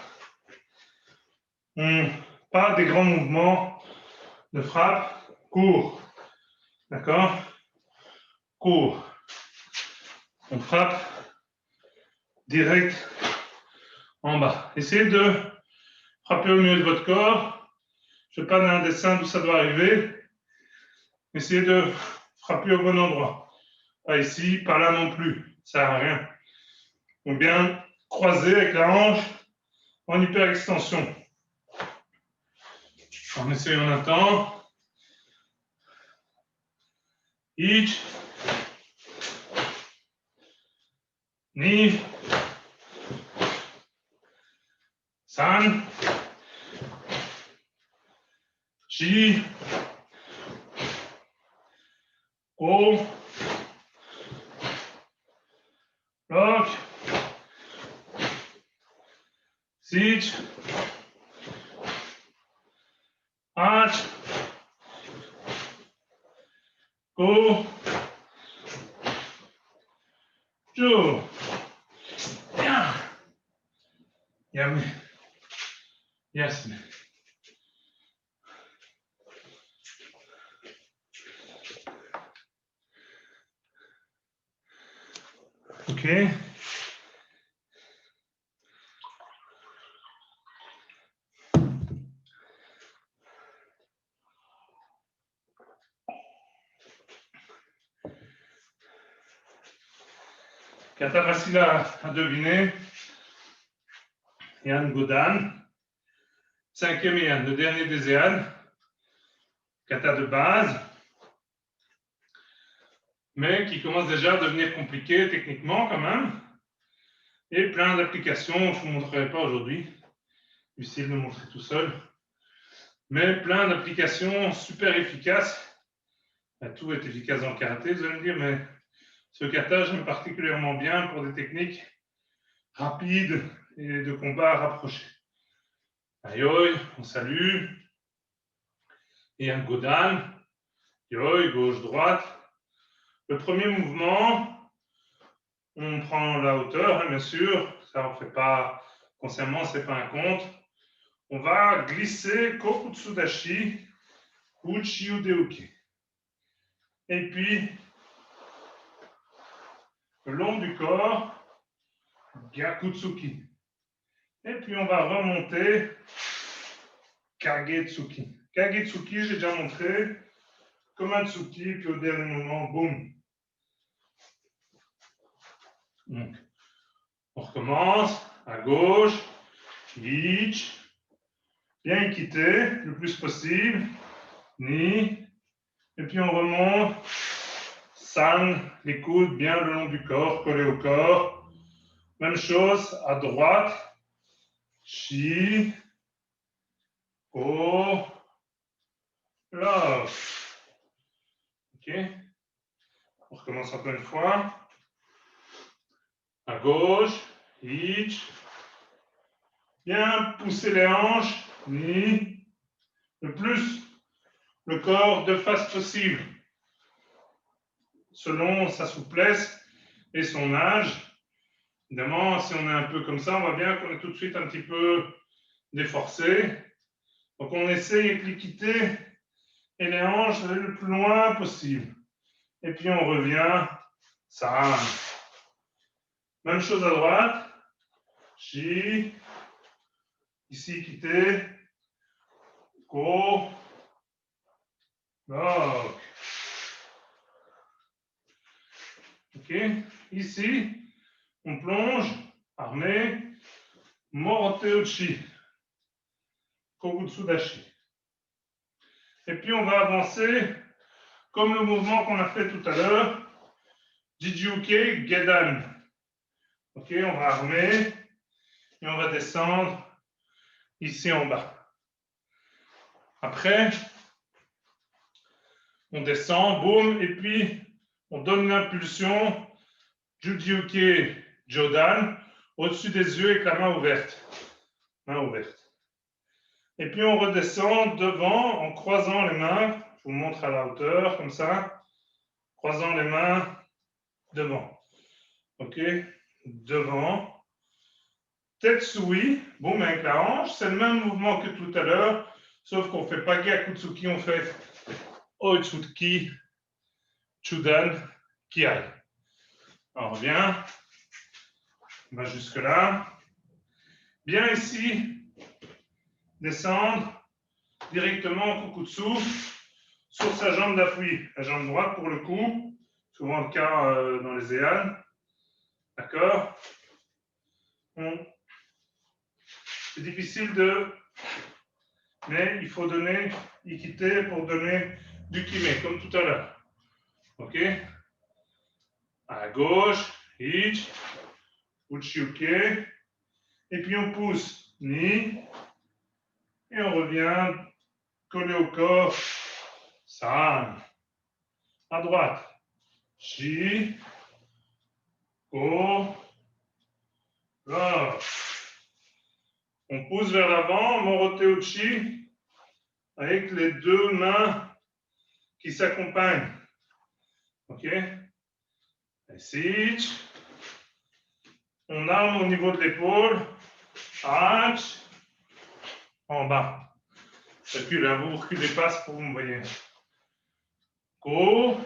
pas des grands mouvements de frappe, court. D'accord? Court. On frappe direct en bas. Essayez de frapper au milieu de votre corps. Je ne fais pas d'un dessin d'où ça doit arriver. Essayez de frapper au bon endroit. Pas ici, pas là non plus. Ça ne sert à rien. Ou bien croiser avec la hanche en hyper-extension. On essaye en un temps. Ich. Ni. San. Shi. Ko. Lock. Sich. H. Ko. Ju. Bien. Yummy. Yes. Ok. Kata facile à deviner. Yann Godan. Cinquième Yann, le dernier des Yann. Kata de base. Mais qui commence déjà à devenir compliqué techniquement quand même. Et plein d'applications, je ne vous montrerai pas aujourd'hui. Difficile de montrer tout seul. Mais plein d'applications super efficaces. Tout est efficace dans le karaté, vous allez me dire, mais ce kata, j'aime particulièrement bien pour des techniques rapides et de combat rapprochés. Aïe, on salue. Et un Godan. Yoi, gauche-droite. Le premier mouvement, on prend la hauteur, hein, bien sûr. Ça, on ne fait pas consciemment, ce n'est pas un compte. On va glisser Kokutsudashi ou Chiudeuki. Et puis, le long du corps, Gyakutsuki. Et puis, on va remonter Kagetsuki. Kagetsuki, j'ai déjà montré, comme un tsuki, puis au dernier moment, boum. Donc, on recommence à gauche, Ich, bien quitter le plus possible, Ni, et puis on remonte, San, les coudes bien le long du corps, collés au corps. Même chose à droite, Chi, Go, Love. Ok. On recommence encore une fois. À gauche, Hitch. Bien pousser les hanches, Ni. Le plus le corps de face possible, selon sa souplesse et son âge. Évidemment, si on est un peu comme ça, on voit bien qu'on est tout de suite un petit peu déforcé. Donc on essaye avec l'équité et les hanches le plus loin possible. Et puis on revient, ça. Même chose à droite. Chi. Ici, équité. Go. Lock. Ok. Ici, on plonge, armé, Moroteuchi, Kogutsudashi. Et puis on va avancer comme le mouvement qu'on a fait tout à l'heure, Jijuke Gedan. Ok, on va armer et on va descendre ici en bas. Après, on descend, boum, et puis on donne l'impulsion Jijuke Jodan au-dessus des yeux avec la main ouverte. Main ouverte. Et puis on redescend devant en croisant les mains. Je vous montre à la hauteur, comme ça. Croisant les mains devant. Ok? Devant. Tetsui, boum avec la hanche. C'est le même mouvement que tout à l'heure, sauf qu'on ne fait pas Gyakutsuki, on fait Oitsuki, Chudan, Kiai. On revient. On va jusque-là. Bien ici. Descendre directement en Kukutsu sur sa jambe d'appui, la jambe droite pour le coup, souvent le cas dans les EAN. D'accord? C'est difficile mais il faut donner équité pour donner du kime, comme tout à l'heure. Ok? À gauche, Hitch, Uchiuke, et puis on pousse, Ni, et on revient collé au corps, San. À droite, Chi, Go, Là. On pousse vers l'avant, Moroteuchi, avec les deux mains qui s'accompagnent. Ok? Switch. On arme au niveau de l'épaule. Hatch. En bas. Recule, hein, vous reculez pas pour vous me voyez. Go.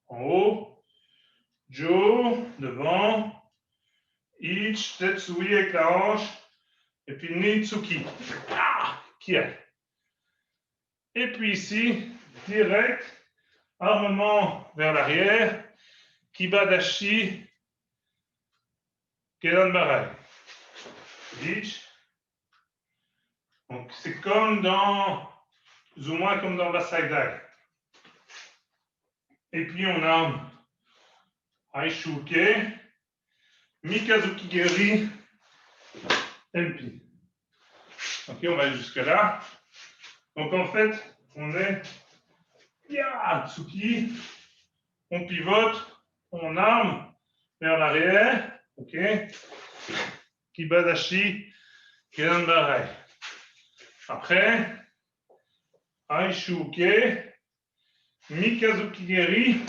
En haut. Jo. Devant. Ich. Tetsui avec la hanche. Et puis Nitsuki. Ah! Kiai. Et puis ici, direct, armement vers l'arrière. Kibadashi. Kedan Barai. Ich. Donc c'est comme dans, plus ou moins comme dans Basaidai. Et puis on arme Aishuke, Mikazuki Geri, MP. Ok, on va jusque là. Donc en fait, on est Tsuki, on pivote, on arme vers l'arrière. Ok. Kibadashi, Kedan Barai. Après, Aishuke, Mikazuki Geri,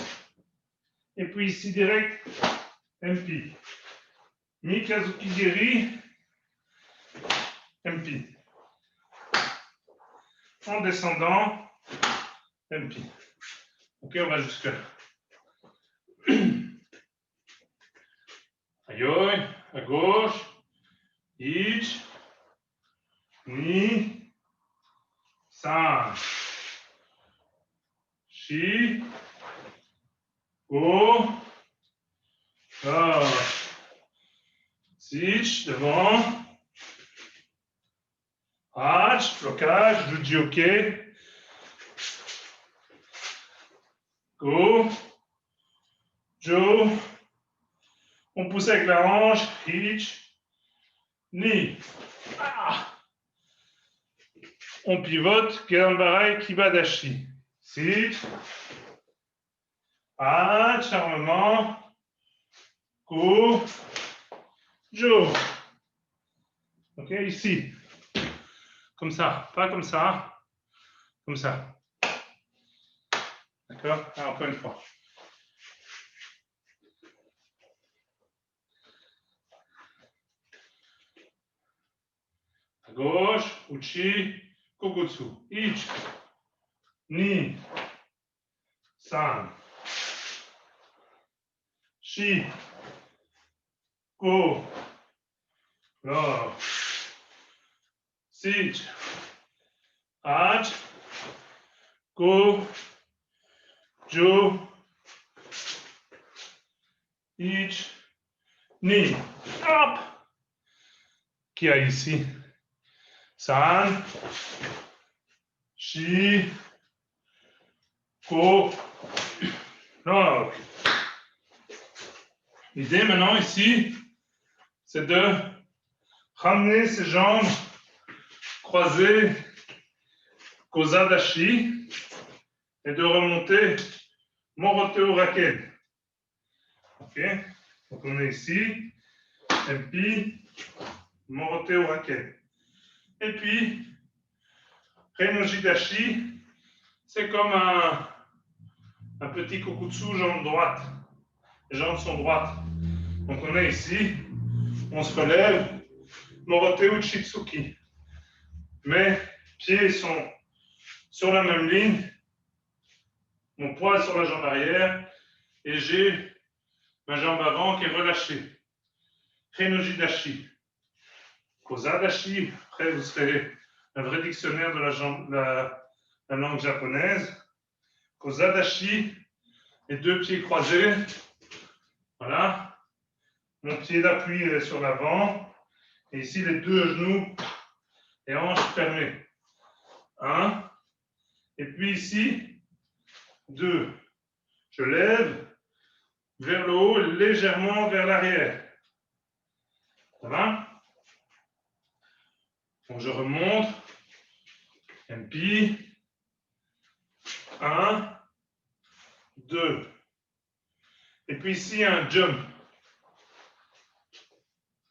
et puis ici direct, MP. Mikazuki Geri, MP. En descendant, MP. Ok, on va jusque là. Aïe, à gauche, Ich, Ni, San, Shi, Go, Là. Sich, devant, Hatch, blocage, Jujioke, Go, Jo, on pousse avec la hanche, Hitch, Ni. On pivote, Gedanbarai, Kibadashi. Ici. Armement. Coup. Jo. Ok, ici. Comme ça, pas comme ça. Comme ça. D'accord? Encore une fois. À gauche, Uchi, Kokutsu. Ich, Ni, San, Shi, Ko, Lo, Sich, Ach, Ko, Jo, Ich, Ni. Hop! Qui a ici? San, Shi, Ko, Lo. L'idée maintenant ici, c'est de ramener ses jambes croisées Kozadashi et de remonter Moroteo Raken. Ok? Donc on est ici, MP, Moroteo Raken. Et puis, Renojidashi, c'est comme un petit Kokutsu, jambe droite. Les jambes sont droites. Donc on est ici, on se relève, Moroteo Chitsuki. Mes pieds sont sur la même ligne, mon poids est sur la jambe arrière et j'ai ma jambe avant qui est relâchée. Renojidashi. Kozadashi, après vous serez un vrai dictionnaire de la langue japonaise. Kozadashi, les deux pieds croisés. Voilà. Mon pied d'appui est sur l'avant. Et ici, les deux genoux et hanches fermées. 1. Et puis ici, 2. Je lève vers le haut, légèrement vers l'arrière. Ça va? Donc je remonte. MP. 1. 2. Et puis ici, un jump.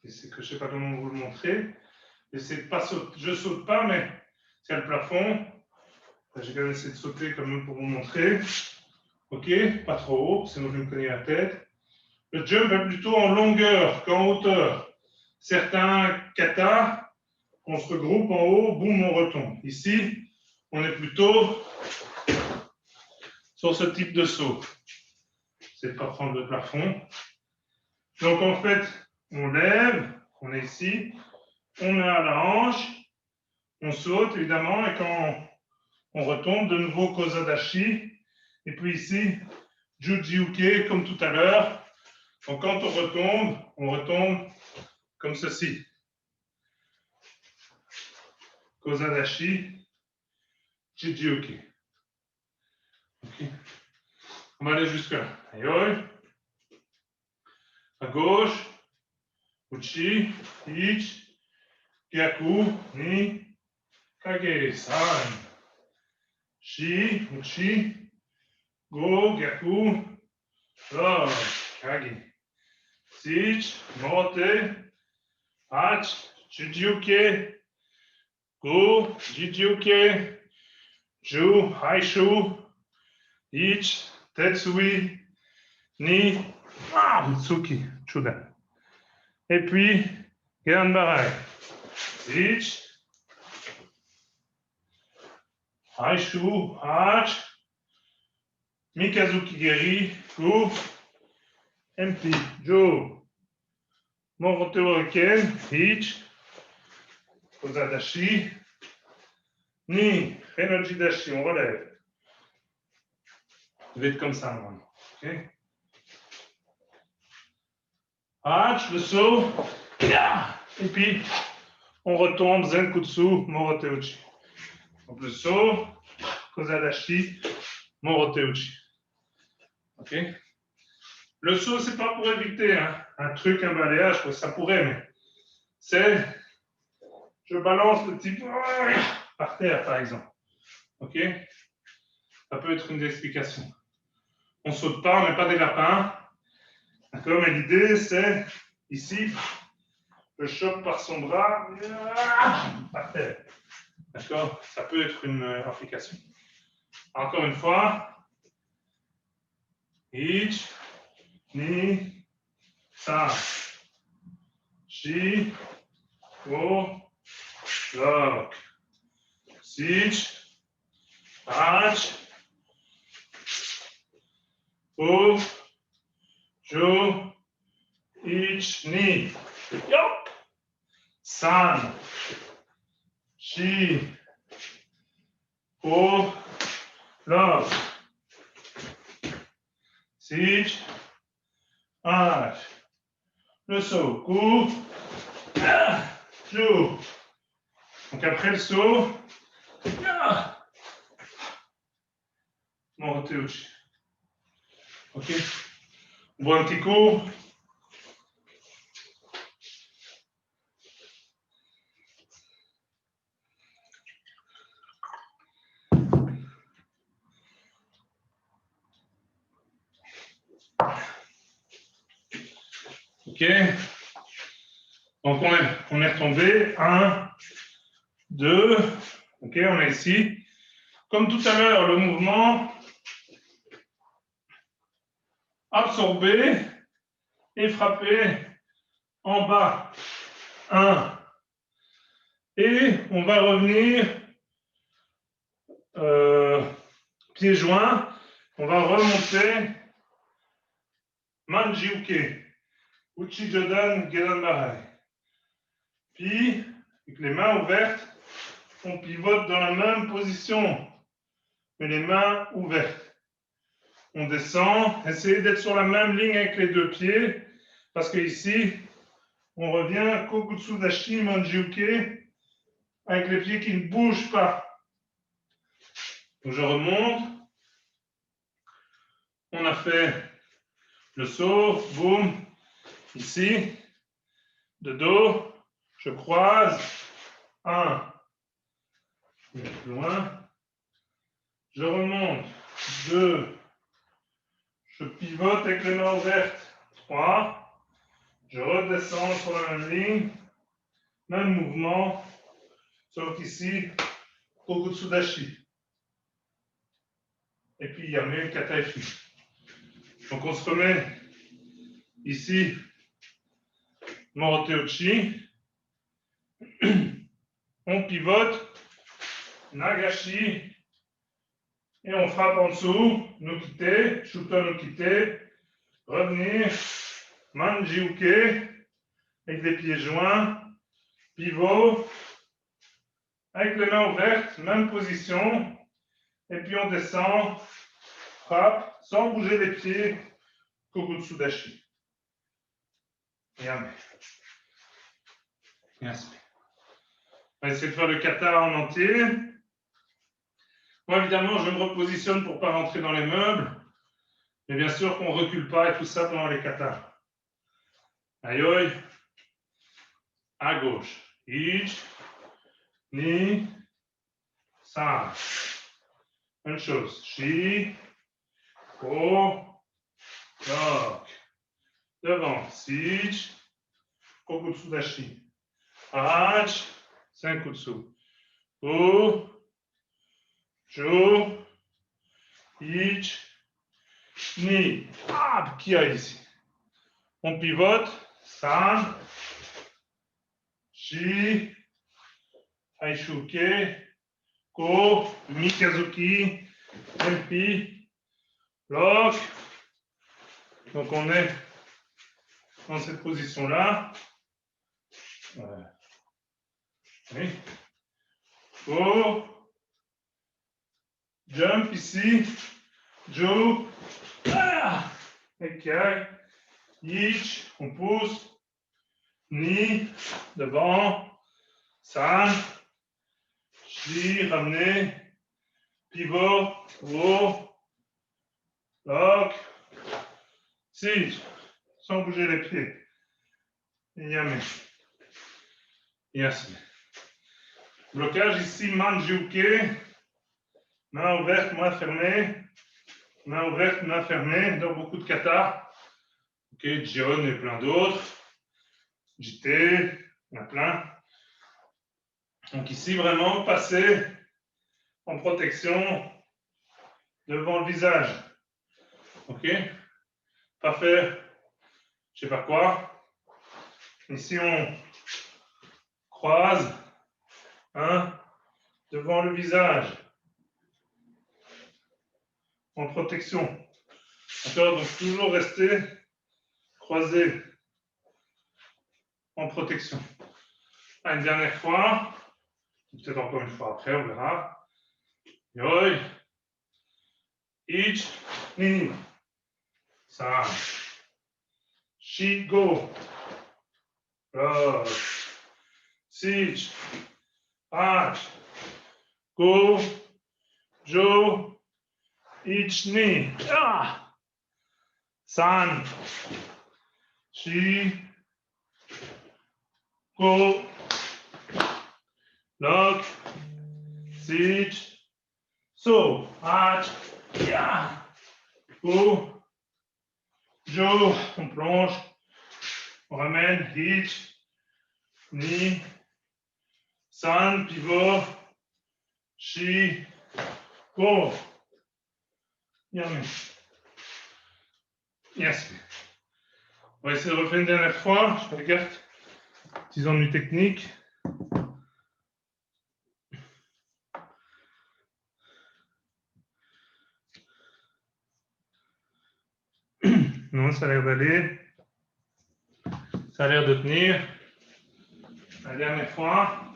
C'est que je ne sais pas comment vous le montrer. Et c'est pas je saute pas, mais c'est le plafond. J'ai quand même essayé de sauter comme même pour vous montrer. Ok, pas trop haut, sinon je vais me cogner la tête. Le jump est plutôt en longueur qu'en hauteur. Certains katas, on se regroupe en haut, boum, on retombe. Ici, on est plutôt sur ce type de saut. C'est pas prendre le plafond. Donc en fait, on lève, on est ici, on est à la hanche, on saute évidemment, et quand on retombe, de nouveau Kozadashi, et puis ici, Jujiuke comme tout à l'heure. Donc quand on retombe comme ceci. Kozadashi, Jujiuke. Okay. On va aller jusque là. Aïe. À gauche, Uchi, Ich, Gyaku, Ni, Kage, San. Shi, Uchi, Go, Gyaku, Lo, Kage. Sich, Mote, Ach, Jujiuke, Go, Jujiuke, Ju, Haishu, Ich, Tetsui, Ni, Utsuki, Chuda. Et puis, Gedanbarai. Ich, Haishu, Ach, Mikazuki Geri, Ku, MP, Jo, Moroteo Ken, Ich, Kozadashi, Ni, Renojidashi, on relève. Vous êtes comme ça, normalement. Okay. Ach, le saut. Et puis, on retombe, Zenkutsu, Moroteuchi. Donc, le saut, Kozadashi, Moroteuchi. Ok? Le saut, c'est pas pour éviter un truc, un balayage, ça pourrait, mais c'est je balance le type par terre, par exemple. OK? Ça peut être une explication. On ne saute pas, on n'est pas des lapins. D'accord? Mais l'idée, c'est ici, je chope par son bras par terre. D'accord? Ça peut être une application. Encore une fois. Ich, ni, sa. Shi, wo, lok. Sich, ach, wo, jo, ich, ni. Yop. San, shi, wo, lok. Sich, ach. Le saut, coup, joue. Donc après le saut, mon roteuchi. Ok? On voit un petit coup. Ok? Donc on est retombé. 1, 2. Ok, on est ici. Comme tout à l'heure, le mouvement absorbé et frappé en bas. 1. Et on va revenir pieds joints. On va remonter Manjiuke. Uchi Jodan Gedan Bahai. Puis, avec les mains ouvertes, on pivote dans la même position, mais les mains ouvertes. On descend, essayez d'être sur la même ligne avec les deux pieds, parce que ici, on revient Kokutsu Dashi Manjiuke, avec les pieds qui ne bougent pas. Donc je remonte. On a fait le saut, boum, ici, de dos, je croise, 1, plus loin, je remonte, 2, je pivote avec les mains ouvertes, 3, je redescends sur la même ligne, même mouvement, sauf qu'ici, Kokutsu Dashi. Et puis Yame Kataifi. Donc on se remet ici, Moroteuchi, on pivote, Nagashi, et on frappe en dessous, Nukite, Shuto Nukite, revenir, Manjiuke, avec les pieds joints, pivot, avec les mains ouvertes, même position, et puis on descend, frappe, sans bouger les pieds, Kokutsu Dashi. Yame. Merci. On va essayer de faire le kata en entier. Moi, évidemment, je me repositionne pour ne pas rentrer dans les meubles. Mais bien sûr qu'on ne recule pas et tout ça pendant les katas. Aïe, à gauche. Ich, ni, san. Même chose. Shi, ko, lok. Devant. Sich, kokutsu dashi. Ach, senkutsu. Ko, jo, ich, ni. Ah, qui a ici? On pivote. San, shi, aishuke, ko, mikazuki, mpi, lock. Donc on est dans cette position-là. Oui. Ko, jump ici, jo, ok, ich, on pousse. Ni, devant, san, shi, ramener, pivot, haut, lock, si, sans bouger les pieds. Et yame. Yasme. Blocage ici, manjuke. Main ouverte, main fermée. Main ouverte, main fermée. Dans beaucoup de kata. Ok, John et plein d'autres. JT, il y en a plein. Donc ici, vraiment, passer en protection devant le visage. Ok? Pas faire, je sais pas quoi. Ici, on croise devant le visage. En protection. D'accord? Donc, toujours rester croisé en protection. Une dernière fois. Peut-être encore une fois après, on verra. Yoi. Ich. Ni. Ça. Shigo. Sich. Ach. Go. Jo. Ich. Ni. Ah. San. Shi. Go. Lock. Sich. So. Ach. Ja. Go. Jo, on plonge, on ramène, hitch, ni, san, pivot, shi, go. Yummy. Yes. On va essayer de refaire une dernière fois. Je regarde. Petits ennuis techniques. Non, ça a l'air d'aller. Ça a l'air de tenir. La dernière fois.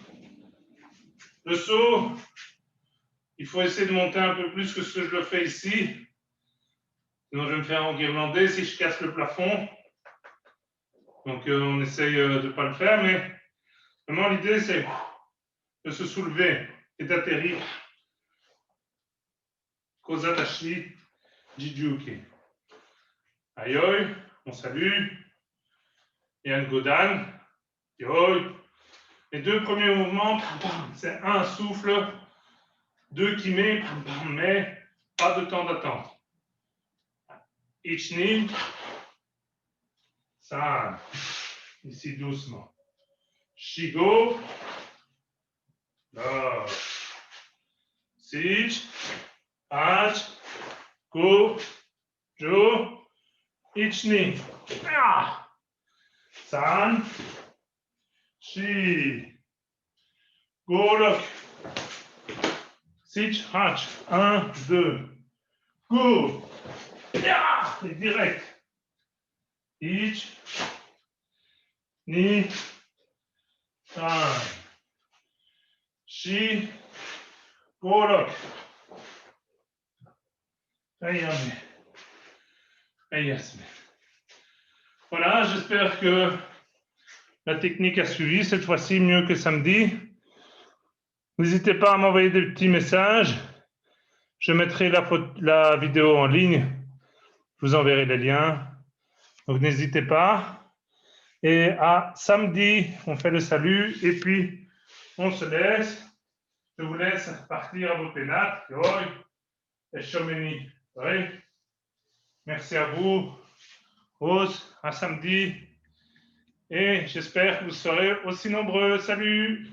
Le saut, il faut essayer de monter un peu plus que ce que je le fais ici. Sinon, je vais me faire enguirlander si je casse le plafond. Donc, on essaye de ne pas le faire, mais vraiment, l'idée, c'est de se soulever et d'atterrir. Kozatashi Jijuki. Aïe, on salue. Yann Godan. Yoi. Les deux premiers mouvements, c'est un souffle, deux qui met, mais pas de temps d'attente. Ichni. Ça, ici doucement. Shigo. Là. Sich. Ach. Go. Jo. Ichni. Ah. San. Shi. Go. Sich. Ach. 1, 2. Go. Ja. Et direct. Ich. Ni. San. Shi. Go. Voilà, j'espère que la technique a suivi cette fois-ci mieux que samedi. N'hésitez pas à m'envoyer des petits messages. Je mettrai la vidéo en ligne. Je vous enverrai les liens. Donc n'hésitez pas. Et à samedi, on fait le salut et puis on se laisse. Je vous laisse partir à vos pénates. Et Chomeni. Oui. Merci à vous. Rose, à samedi. Et j'espère que vous serez aussi nombreux. Salut!